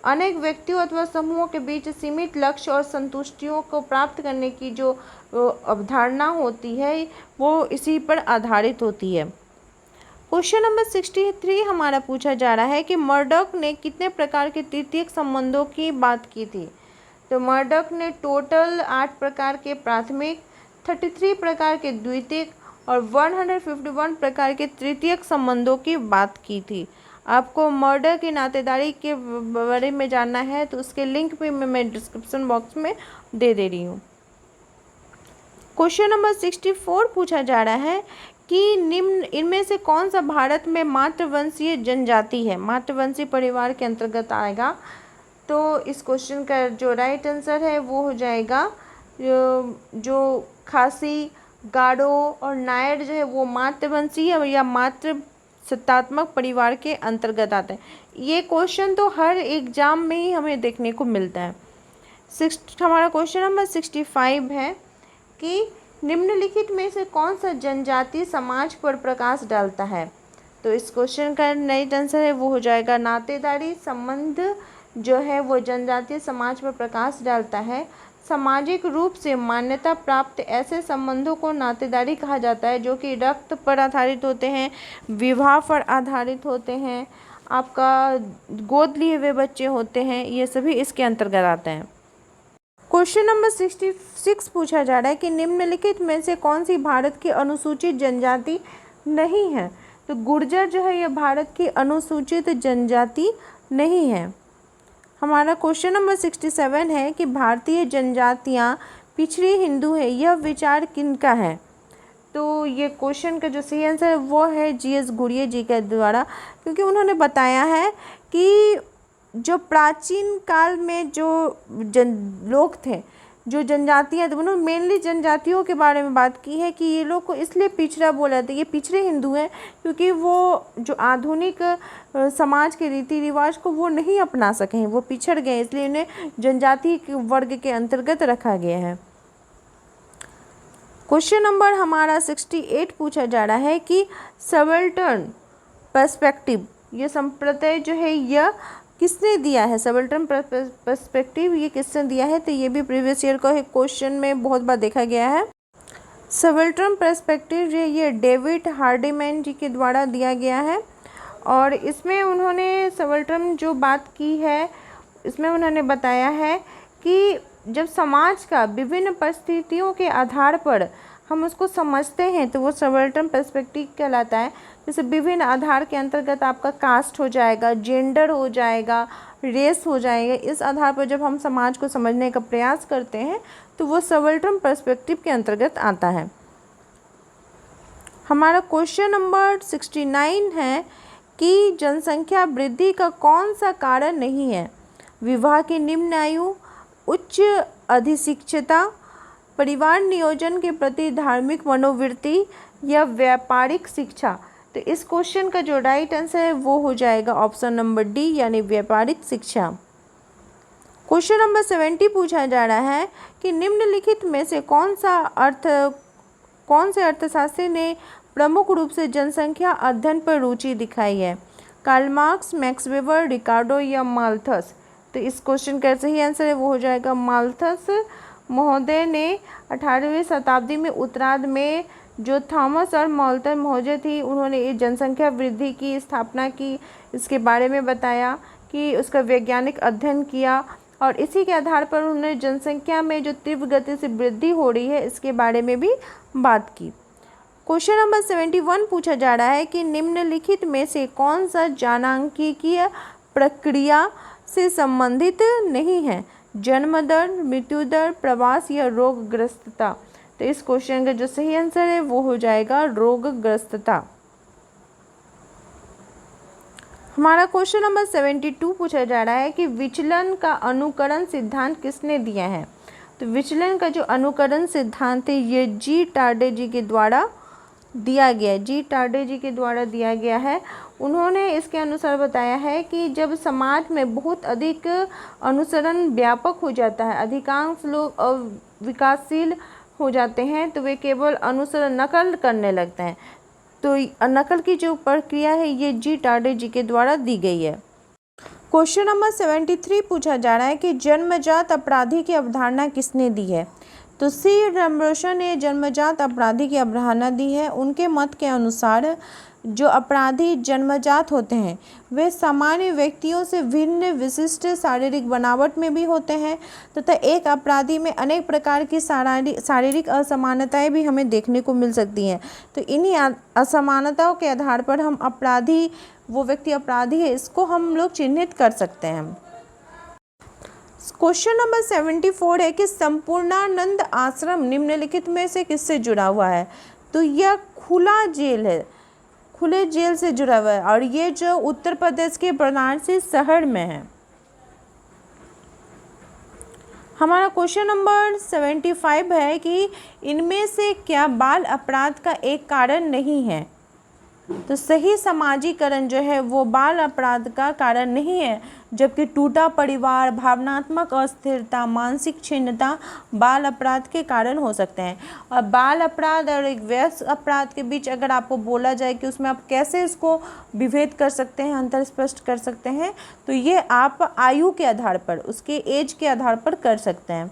अनेक व्यक्तियों अथवा समूहों के बीच सीमित लक्ष्य और संतुष्टियों को प्राप्त करने की जो अवधारणा होती है वो इसी पर आधारित होती है। क्वेश्चन नंबर 63 हमारा पूछा जा रहा है कि मर्डॉक ने कितने प्रकार के तृतीयक संबंधों की बात की थी? तो मर्डॉक ने टोटल 8 प्रकार के प्राथमिक, 33 प्रकार के द्वितीयक और 151 प्रकार के तृतीयक संबंधों की बात की थी। आपको मर्डर की नातेदारी के बारे में जानना है तो उसके लिंक भी मैं डिस्क्रिप्शन बॉक्स में दे रही हूँ। क्वेश्चन नंबर 64 पूछा जा रहा है कि निम्न इनमें से कौन सा भारत में मातृवंशीय जनजाति है? मातृवंशीय परिवार के अंतर्गत आएगा। तो इस क्वेश्चन का जो राइट आंसर है वो हो जाएगा जो खासी, गारो और नायर जो है वो मातृवंशीय या मातृ सत्तात्मक परिवार के अंतर्गत आते हैं। ये क्वेश्चन तो हर एग्जाम में ही हमें देखने को मिलता है। हमारा क्वेश्चन नंबर 65 है कि निम्नलिखित में से कौन सा जनजातीय समाज पर प्रकाश डालता है? तो इस क्वेश्चन का राइट आंसर है वो हो जाएगा नातेदारी संबंध जो है वो जनजातीय समाज पर प्रकाश डालता है। सामाजिक रूप से मान्यता प्राप्त ऐसे संबंधों को नातेदारी कहा जाता है जो कि रक्त पर आधारित होते हैं, विवाह पर आधारित होते हैं, आपका गोद लिए हुए बच्चे होते हैं, ये सभी इसके अंतर्गत आते हैं। क्वेश्चन नंबर 66 पूछा जा रहा है कि निम्नलिखित में से कौन सी भारत की अनुसूचित जनजाति नहीं है? तो गुर्जर जो है यह भारत की अनुसूचित जनजाति नहीं है। हमारा क्वेश्चन नंबर 67 है कि भारतीय जनजातियाँ पिछड़ी हिंदू है, यह विचार किनका है? तो ये क्वेश्चन का जो सही आंसर है वो है GS गुड़िया जी के द्वारा, क्योंकि उन्होंने बताया है कि जो प्राचीन काल में जो लोग थे, जो जनजातियाँ थी, उन्होंने मेनली जनजातियों के बारे में बात की है कि ये लोग को इसलिए पिछड़ा बोला जाता है, ये पिछड़े हिंदू हैं क्योंकि वो जो आधुनिक समाज के रीति रिवाज को वो नहीं अपना सके हैं, वो पिछड़ गए, इसलिए उन्हें जनजाति वर्ग के अंतर्गत रखा गया है। क्वेश्चन नंबर हमारा 68 पूछा जा रहा है कि सबाल्टर्न पर्सपेक्टिव ये संप्रदाय जो है यह किसने दिया है? सबाल्टर्न पर्सपेक्टिव ये किसने दिया है? तो ये भी प्रीवियस ईयर का क्वेश्चन में बहुत बार देखा गया है। सबाल्टर्न पर्सपेक्टिव ये डेविड हार्डीमैन जी के द्वारा दिया गया है और इसमें उन्होंने सबाल्टर्न जो बात की है इसमें उन्होंने बताया है कि जब समाज का विभिन्न परिस्थितियों के आधार पर हम उसको समझते हैं तो वो सबाल्टर्न पर्सपेक्टिव कहलाता है। जैसे विभिन्न आधार के अंतर्गत आपका कास्ट हो जाएगा, जेंडर हो जाएगा, रेस हो जाएगा, इस आधार पर जब हम समाज को समझने का प्रयास करते हैं तो वो सबाल्टर्न पर्सपेक्टिव के अंतर्गत आता है। हमारा क्वेश्चन नंबर 69 है कि जनसंख्या वृद्धि का कौन सा कारण नहीं है? विवाह की निम्न आयु, उच्च अधिशिक्षिता, परिवार नियोजन के प्रति धार्मिक मनोवृत्ति या व्यापारिक शिक्षा। तो इस क्वेश्चन का जो राइट आंसर है वो हो जाएगा ऑप्शन नंबर डी यानी व्यापारिक शिक्षा। क्वेश्चन नंबर 70 पूछा जा रहा है कि निम्नलिखित में से कौन से अर्थशास्त्री ने प्रमुख रूप से जनसंख्या अध्ययन पर रुचि दिखाई है? कार्ल मार्क्स, मैक्स वेबर, रिकार्डो या माल्थस। तो इस क्वेश्चन का सही आंसर है वो हो जाएगा माल्थस महोदय ने 18वीं शताब्दी में उत्तरार्ध में जो थॉमस और माल्थस महोदय थी उन्होंने इस जनसंख्या वृद्धि की स्थापना की, इसके बारे में बताया कि उसका वैज्ञानिक अध्ययन किया और इसी के आधार पर उन्होंने जनसंख्या में जो तीव्र गति से वृद्धि हो रही है इसके बारे में भी बात की। क्वेश्चन नंबर 71 पूछा जा रहा है कि निम्नलिखित में से कौन सा जनांकीय प्रक्रिया से संबंधित नहीं है? जन्म दर, मृत्यु दर, प्रवास या रोगग्रस्तता। तो इस क्वेश्चन का जो सही आंसर है वो हो जाएगा रोगग्रस्तता। हमारा क्वेश्चन नंबर 72 पूछा जा रहा है कि विचलन का अनुकरण सिद्धांत किसने दिया है? तो विचलन का जो अनुकरण सिद्धांत है ये जी टार्डे जी के द्वारा दिया गया है। उन्होंने इसके अनुसार बताया है कि जब समाज में बहुत अधिक अनुसरण व्यापक हो जाता है, अधिकांश लोग विकासशील हो जाते हैं तो वे केवल अनुसरण नकल करने लगते हैं। तो नकल की जो प्रक्रिया है ये जी टार्डे जी के द्वारा दी गई है। क्वेश्चन नंबर 73 पूछा जा रहा है कि जन्मजात अपराधी की अवधारणा किसने दी है? तो सी रमरोशन ने जन्मजात अपराधी की अवधारणा दी है। उनके मत के अनुसार जो अपराधी जन्मजात होते हैं वे सामान्य व्यक्तियों से भिन्न विशिष्ट शारीरिक बनावट में भी होते हैं तथा एक अपराधी में अनेक प्रकार की शारीरिक असमानताएं भी हमें देखने को मिल सकती हैं। तो इन्हीं असमानताओं के आधार पर हम अपराधी, वो व्यक्ति अपराधी है, इसको हम लोग चिन्हित कर सकते हैं। क्वेश्चन नंबर 74 है कि संपूर्णानंद आश्रम निम्नलिखित में से किससे जुड़ा हुआ है? तो यह खुला जेल है, खुले जेल से जुड़ा हुआ है और ये जो उत्तर प्रदेश के वाराणसी शहर में है। हमारा क्वेश्चन नंबर 75 है कि इनमें से क्या बाल अपराध का एक कारण नहीं है? तो सही समाजीकरण जो है वो बाल अपराध का कारण नहीं है, जबकि टूटा परिवार, भावनात्मक अस्थिरता, मानसिक छिन्नता बाल अपराध के कारण हो सकते हैं। और बाल अपराध और एक वयस्क अपराध के बीच अगर आपको बोला जाए कि उसमें आप कैसे इसको विभेद कर सकते हैं, अंतर स्पष्ट कर सकते हैं, तो ये आप आयु के आधार पर, उसके एज के आधार पर कर सकते हैं।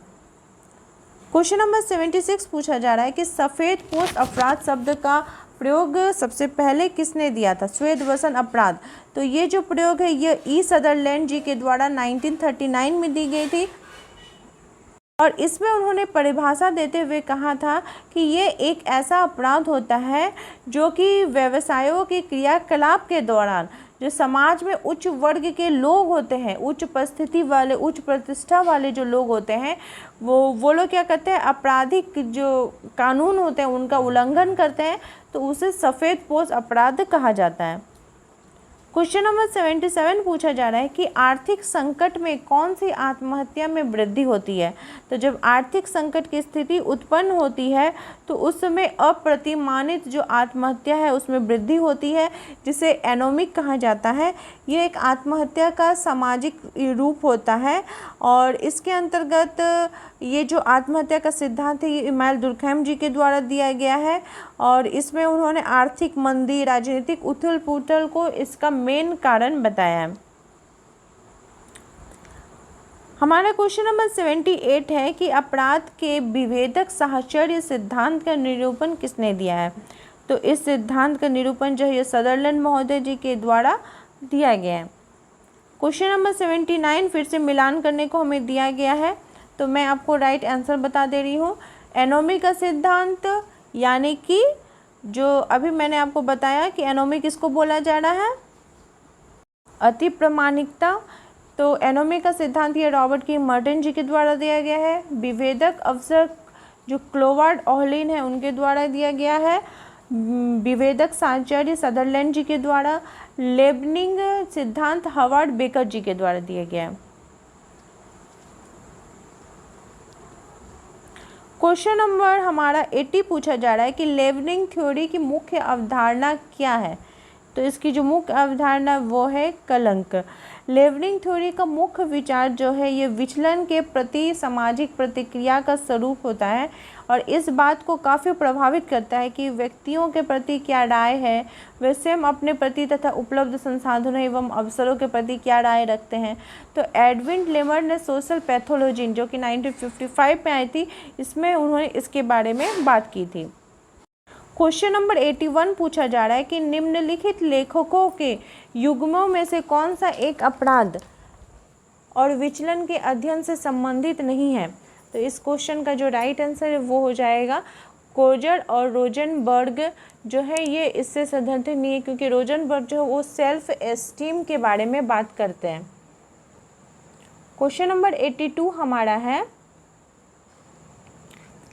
क्वेश्चन नंबर 76 पूछा जा रहा है कि सफ़ेद पोस्ट अपराध शब्द का प्रयोग सबसे पहले किसने दिया था? श्वेत वसन अपराध। तो ये जो प्रयोग है ये ई सदरलैंड जी के द्वारा 1939 में दी गई थी और इसमें उन्होंने परिभाषा देते हुए कहा था कि ये एक ऐसा अपराध होता है जो कि व्यवसायों के क्रियाकलाप के दौरान जो समाज में उच्च वर्ग के लोग होते हैं, उच्च उपस्थिति वाले, उच्च प्रतिष्ठा वाले जो लोग होते हैं वो लोग क्या करते हैं, आपराधिक जो कानून होते हैं उनका उल्लंघन करते हैं, तो उसे सफ़ेद पोस्ट अपराध कहा जाता है। क्वेश्चन नंबर 77 पूछा जा रहा है कि आर्थिक संकट में कौन सी आत्महत्या में वृद्धि होती है? तो जब आर्थिक संकट की स्थिति उत्पन्न होती है तो उस समय अप्रतिमानित जो आत्महत्या है उसमें वृद्धि होती है, जिसे एनोमिक कहा जाता है। ये एक आत्महत्या का सामाजिक रूप होता है और इसके अंतर्गत ये जो आत्महत्या का सिद्धांत है ये इमानुएल दुर्खैम जी के द्वारा दिया गया है और इसमें उन्होंने आर्थिक मंदी, राजनीतिक उथल पुथल को इसका मेन कारण बताया है। हमारा क्वेश्चन नंबर 78 है कि अपराध के विभेदक साहचर्य सिद्धांत का निरूपण किसने दिया है? तो इस सिद्धांत का निरूपण जो है सदरलैंड महोदय जी के द्वारा दिया गया है। क्वेश्चन नंबर 79 फिर से मिलान करने को हमें दिया गया है, तो मैं आपको राइट आंसर बता दे रही हूँ। एनोमी का सिद्धांत यानी कि जो अभी मैंने आपको बताया कि एनोमी किसको बोला जा रहा है, अति प्रामाणिकता। तो एनोमी का सिद्धांत ये रॉबर्ट की मर्टन जी के द्वारा दिया गया है। विभेदक अवसर जो क्लोवार्ड ऑहलिन है उनके द्वारा दिया गया है। विभेदक साहचर्य सदरलैंड जी के द्वारा। लेबनिंग सिद्धांत हार्वर्ड बेकर जी के द्वारा दिया गया है। क्वेश्चन नंबर हमारा 80 पूछा जा रहा है कि लेबनिंग थ्योरी की मुख्य अवधारणा क्या है? तो इसकी जो मुख्य अवधारणा वो है कलंक। लेबनिंग थ्योरी का मुख्य विचार जो है ये विचलन के प्रति सामाजिक प्रतिक्रिया का स्वरूप होता है और इस बात को काफ़ी प्रभावित करता है कि व्यक्तियों के प्रति क्या राय है, वे स्वयं अपने प्रति तथा उपलब्ध संसाधनों एवं अवसरों के प्रति क्या राय रखते हैं। तो एडविन लेमर ने सोशल पैथोलॉजी जो कि 1955 में आई थी, इसमें उन्होंने इसके बारे में बात की थी। क्वेश्चन नंबर 81 पूछा जा रहा है कि निम्नलिखित लेखकों के युग्मों में से कौन सा एक अपराध और विचलन के अध्ययन से संबंधित नहीं है। तो इस क्वेश्चन का जो राइट आंसर है वो हो जाएगा कोजर और रोजनबर्ग जो है ये इससे संबंधित नहीं है, क्योंकि रोजनबर्ग जो है वो सेल्फ एस्टीम के बारे में बात करते हैं। क्वेश्चन नंबर 82 हमारा है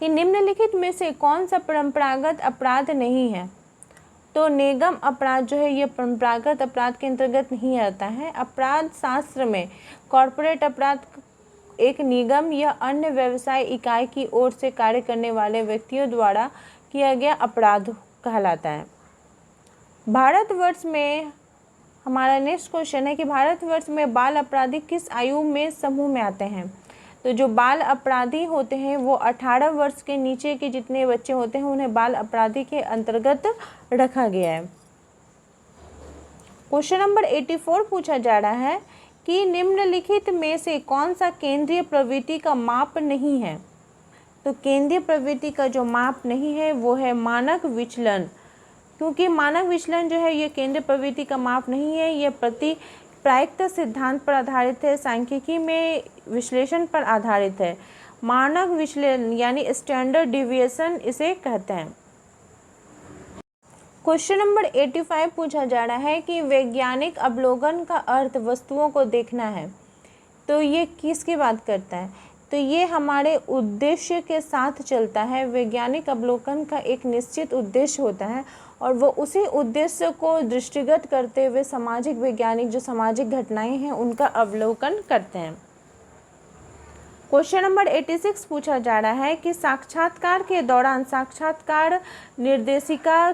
कि निम्नलिखित में से कौन सा परंपरागत अपराध नहीं है। तो निगम अपराध जो है ये परंपरागत अपराध के अंतर्गत नहीं आता है। अपराध शास्त्र में कॉर्पोरेट अपराध एक निगम या अन्य व्यवसाय इकाई की ओर से कार्य करने वाले व्यक्तियों द्वारा किया गया अपराध कहलाता है। भारतवर्ष में हमारा नेक्स्ट क्वेश्चन है कि भारतवर्ष में बाल अपराधी किस आयु में समूह में आते हैं। तो जो बाल अपराधी होते हैं वो 18 वर्ष के नीचे के जितने बच्चे होते हैं उन्हें बाल अपराधी के अंतर्गत रखा गया है। क्वेश्चन नंबर 84 पूछा जा रहा है कि निम्नलिखित में से कौन सा केंद्रीय प्रवृत्ति का माप नहीं है। तो केंद्रीय प्रवृत्ति का जो माप नहीं है वो है मानक विचलन, क्योंकि मानक विचलन जो है ये केंद्रीय प्रवृत्ति का माप नहीं है, ये प्रायिकता सिद्धांत पर आधारित है, सांख्यिकी में विश्लेषण पर आधारित है। मानक विचलन यानी स्टैंडर्ड डिविएशन इसे कहते हैं। क्वेश्चन नंबर 85 पूछा जा रहा है कि वैज्ञानिक अवलोकन का अर्थ वस्तुओं को देखना है। तो ये किसकी बात करता है। तो ये हमारे उद्देश्य के साथ चलता है। वैज्ञानिक अवलोकन का एक निश्चित उद्देश्य होता है और वो उसी उद्देश्य को दृष्टिगत करते हुए सामाजिक वैज्ञानिक जो सामाजिक घटनाएं हैं उनका अवलोकन करते हैं। क्वेश्चन नंबर 86 पूछा जा रहा है कि साक्षात्कार के दौरान साक्षात्कार निर्देशिका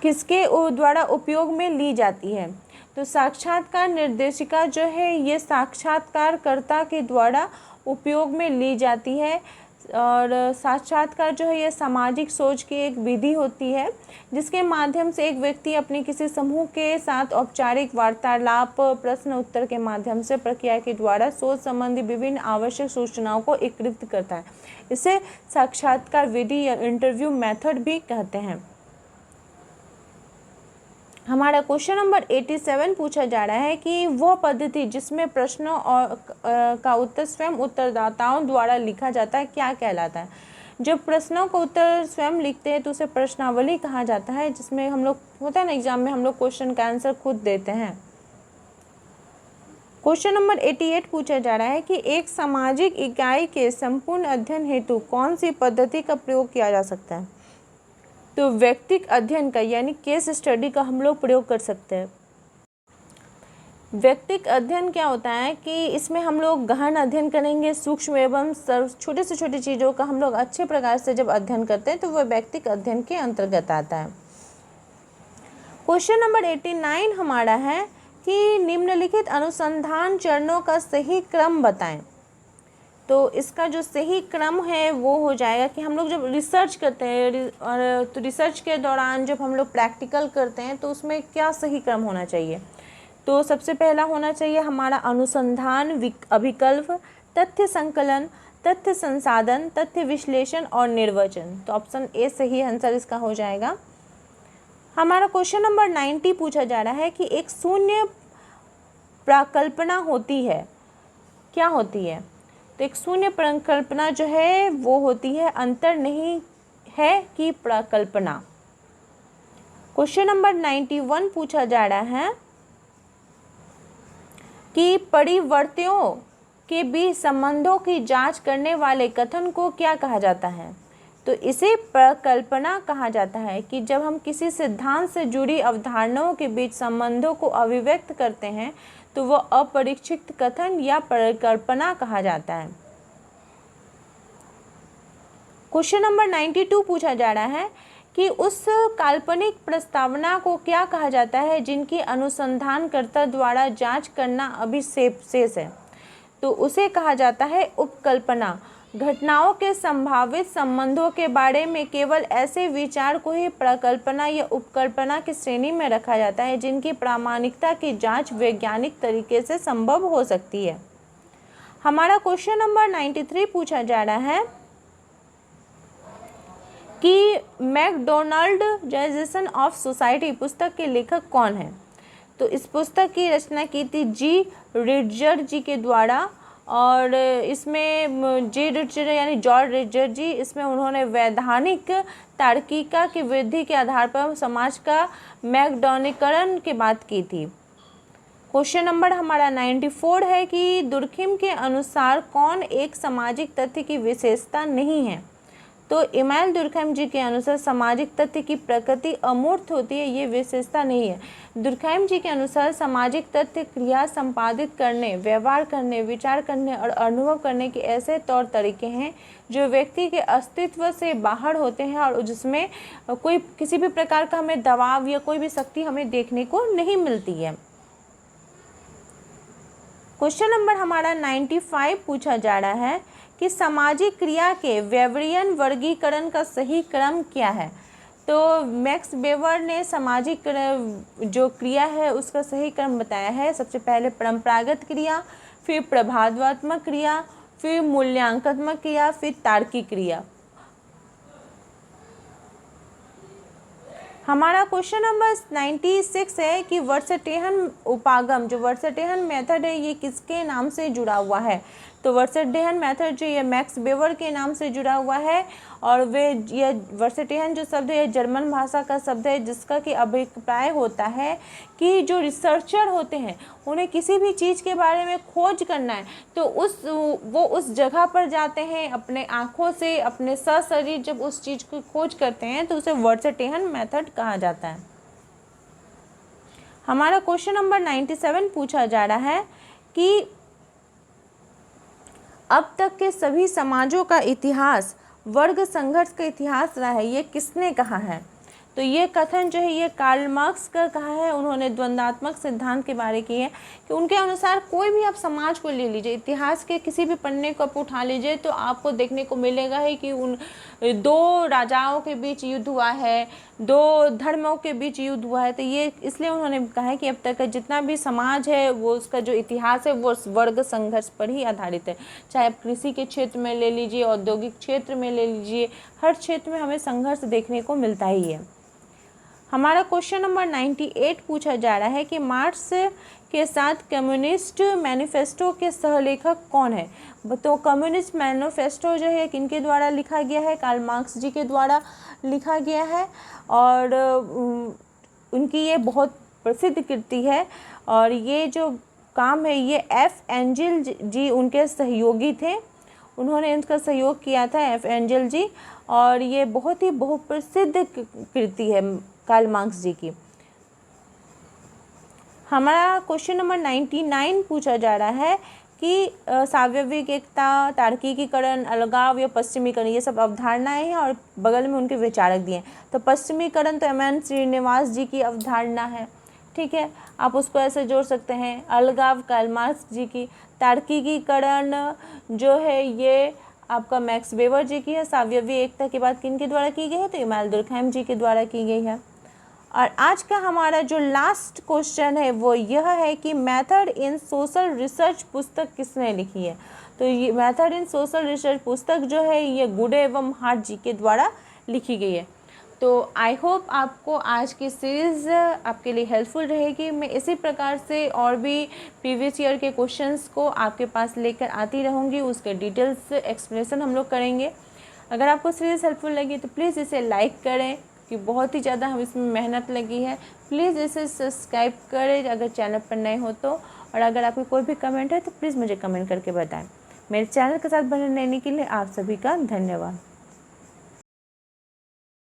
किसके द्वारा उपयोग में ली जाती है। तो साक्षात्कार निर्देशिका जो है ये साक्षात्कारकर्ता के द्वारा उपयोग में ली जाती है। और साक्षात्कार जो है ये सामाजिक सोच की एक विधि होती है जिसके माध्यम से एक व्यक्ति अपने किसी समूह के साथ औपचारिक वार्तालाप प्रश्न उत्तर के माध्यम से प्रक्रिया के द्वारा सोच संबंधी विभिन्न आवश्यक सूचनाओं को एकत्रित करता है। इसे साक्षात्कार विधि या इंटरव्यू मेथड भी कहते हैं। हमारा क्वेश्चन नंबर 87 पूछा जा रहा है कि वह पद्धति जिसमें प्रश्नों का उत्तर स्वयं उत्तरदाताओं द्वारा लिखा जाता है क्या कहलाता है। जब प्रश्नों का उत्तर स्वयं लिखते हैं तो उसे प्रश्नावली कहा जाता है, जिसमें हम लोग होता है ना एग्जाम में हम लोग क्वेश्चन का आंसर खुद देते हैं। क्वेश्चन नंबर 88 पूछा जा रहा है कि एक सामाजिक इकाई के संपूर्ण अध्ययन हेतु कौन सी पद्धति का प्रयोग किया जा सकता है। तो व्यक्तिक अध्ययन का यानी केस स्टडी का हम लोग प्रयोग कर सकते हैं। व्यक्तिक अध्ययन क्या होता है कि इसमें हम लोग गहन अध्ययन करेंगे, सूक्ष्म एवं छोटे से छोटी चीज़ों का हम लोग अच्छे प्रकार से जब अध्ययन करते हैं तो वह व्यक्तिक अध्ययन के अंतर्गत आता है। क्वेश्चन नंबर 89 हमारा है कि निम्नलिखित अनुसंधान चरणों का सही क्रम बताएं। तो इसका जो सही क्रम है वो हो जाएगा कि हम लोग जब रिसर्च करते हैं और तो रिसर्च के दौरान जब हम लोग प्रैक्टिकल करते हैं तो उसमें क्या सही क्रम होना चाहिए। तो सबसे पहला होना चाहिए हमारा अनुसंधान, अभिकल्प, तथ्य संकलन, तथ्य संसाधन, तथ्य विश्लेषण और निर्वचन। तो ऑप्शन ए सही आंसर इसका हो जाएगा। हमारा क्वेश्चन नंबर 90 पूछा जा रहा है कि एक शून्य प्रकल्पना होती है, क्या होती है। तो एक शून्य प्रकल्पना जो है वो होती है अंतर नहीं है कि प्रकल्पना। क्वेश्चन नंबर 91 पूछा जा रहा है कि परिवर्तियों के बीच संबंधों की जांच करने वाले कथन को क्या कहा जाता है। तो इसे प्रकल्पना कहा जाता है कि जब हम किसी सिद्धांत से जुड़ी अवधारणाओं के बीच संबंधों को अभिव्यक्त करते हैं तो वह अपरीक्षित कथन या परिकल्पना कहा जाता है। क्वेश्चन नंबर 92 पूछा जा रहा है कि उस काल्पनिक प्रस्तावना को क्या कहा जाता है जिनकी अनुसंधानकर्ता द्वारा जांच करना अभी शेष है। तो उसे कहा जाता है उपकल्पना। घटनाओं के संभावित संबंधों के बारे में केवल ऐसे विचार को ही प्रकल्पना या उपकल्पना की श्रेणी में रखा जाता है जिनकी प्रामाणिकता की जांच वैज्ञानिक तरीके से संभव हो सकती है। हमारा क्वेश्चन नंबर 93 पूछा जा रहा है कि मैकडोनाल्ड जाइजेशन ऑफ सोसाइटी पुस्तक के लेखक कौन है। तो इस पुस्तक की रचना की थी जी रिचर्ड जी के द्वारा। और इसमें जी रिचर्ड यानी जॉर्ज रिचर्ड जी, इसमें उन्होंने वैधानिक तार्किका की वृद्धि के आधार पर समाज का मैकडॉनिकरण की बात की थी। क्वेश्चन नंबर हमारा 94 है कि दुर्खिम के अनुसार कौन एक सामाजिक तथ्य की विशेषता नहीं है। तो इमानुएल दुर्खिम जी के अनुसार सामाजिक तथ्य की प्रकृति अमूर्त होती है, ये विशेषता नहीं है। दुर्खिम जी के अनुसार सामाजिक तथ्य क्रिया संपादित करने, व्यवहार करने, विचार करने और अनुभव करने के ऐसे तौर तरीके हैं जो व्यक्ति के अस्तित्व से बाहर होते हैं और जिसमें कोई किसी भी प्रकार का हमें दबाव या कोई भी शक्ति हमें देखने को नहीं मिलती है। क्वेश्चन नंबर हमारा 95 पूछा जा रहा है कि सामाजिक क्रिया के वेबरियन वर्गीकरण का सही क्रम क्या है। तो मैक्स वेबर ने सामाजिक जो क्रिया है उसका सही क्रम बताया है। सबसे पहले परंपरागत क्रिया, फिर प्रभावात्मक क्रिया, फिर मूल्यांकनात्मक क्रिया, फिर तार्किक क्रिया। हमारा क्वेश्चन नंबर 96 है कि वर्सटेहन उपागम, जो वर्सटेहन मेथड है ये किसके नाम से जुड़ा हुआ है। तो वर्सटेहन मेथड जो ये मैक्स वेबर के नाम से जुड़ा हुआ है और ये वर्सटेहन जो शब्द है जर्मन भाषा का शब्द है, जिसका कि अभिप्राय होता है कि जो रिसर्चर होते हैं उन्हें किसी भी चीज़ के बारे में खोज करना है तो वो उस जगह पर जाते हैं, अपने आँखों से अपने सशरीर जब उस चीज़ की खोज करते हैं तो उसे वर्सटेहन मेथड कहा जाता है। हमारा क्वेश्चन नंबर 97 पूछा जा रहा है कि अब तक के सभी समाजों का इतिहास वर्ग संघर्ष का इतिहास रहा है, ये किसने कहा है। तो ये कथन जो है ये कार्ल मार्क्स का कहा है। उन्होंने द्वंद्वात्मक सिद्धांत के बारे की है कि उनके अनुसार कोई भी आप समाज को ले लीजिए, इतिहास के किसी भी पन्ने को आप उठा लीजिए तो आपको देखने को मिलेगा है कि उन दो राजाओं के बीच युद्ध हुआ है, दो धर्मों के बीच युद्ध हुआ है। तो ये इसलिए उन्होंने कहा है कि अब तक का जितना भी समाज है वो उसका जो इतिहास है वो वर्ग संघर्ष पर ही आधारित है। चाहे आप कृषि के क्षेत्र में ले लीजिए, औद्योगिक क्षेत्र में ले लीजिए, हर क्षेत्र में हमें संघर्ष देखने को मिलता ही है। हमारा क्वेश्चन नंबर 98 पूछा जा रहा है कि मार्क्स के साथ कम्युनिस्ट मैनिफेस्टो के सहलेखक कौन है। तो कम्युनिस्ट मैनिफेस्टो जो है किनके द्वारा लिखा गया है, कार्ल मार्क्स जी के द्वारा लिखा गया है और उनकी ये बहुत प्रसिद्ध कृति है। और ये जो काम है ये एफ एंजल जी उनके सहयोगी थे, उन्होंने इनका सहयोग किया था एफ एंजल जी, और ये बहुत ही बहुप्रसिद्ध कृति है कार्ल मार्क्स जी की। हमारा क्वेश्चन नंबर 99 पूछा जा रहा है कि सावयविक एकता, तार्किकीकरण, अलगाव या पश्चिमीकरण ये सब अवधारणाएं हैं और बगल में उनके विचारक दिए हैं। तो पश्चिमीकरण तो एम.एन. श्रीनिवास जी की अवधारणा है, ठीक है, आप उसको ऐसे जोड़ सकते हैं। अलगाव कार्ल मार्क्स जी की, तार्किकीकरण जो है ये आपका मैक्स वेबर जी की है। सावयवी एकता की बात किन के द्वारा की गई है, तो इमानुएल दुर्खिम जी के द्वारा की गई है। और आज का हमारा जो लास्ट क्वेश्चन है वो यह है कि मेथड इन सोशल रिसर्च पुस्तक किसने लिखी है। तो ये मेथड इन सोशल रिसर्च पुस्तक जो है ये गुडे एवं हार्ट जी के द्वारा लिखी गई है। तो आई होप आपको आज की सीरीज़ आपके लिए हेल्पफुल रहेगी। मैं इसी प्रकार से और भी प्रीवियस ईयर के क्वेश्चंस को आपके पास लेकर आती रहूँगी, उसके डिटेल्स एक्सप्लेनेशन हम लोग करेंगे। अगर आपको सीरीज़ हेल्पफुल लगी तो प्लीज़ इसे लाइक करें कि बहुत ही ज़्यादा हम इसमें मेहनत लगी है। प्लीज़ इसे सब्सक्राइब करें अगर चैनल पर नए हो तो, और अगर आपको कोई भी कमेंट है तो प्लीज़ मुझे कमेंट करके बताएं। मेरे चैनल के साथ बने रहने के लिए आप सभी का धन्यवाद।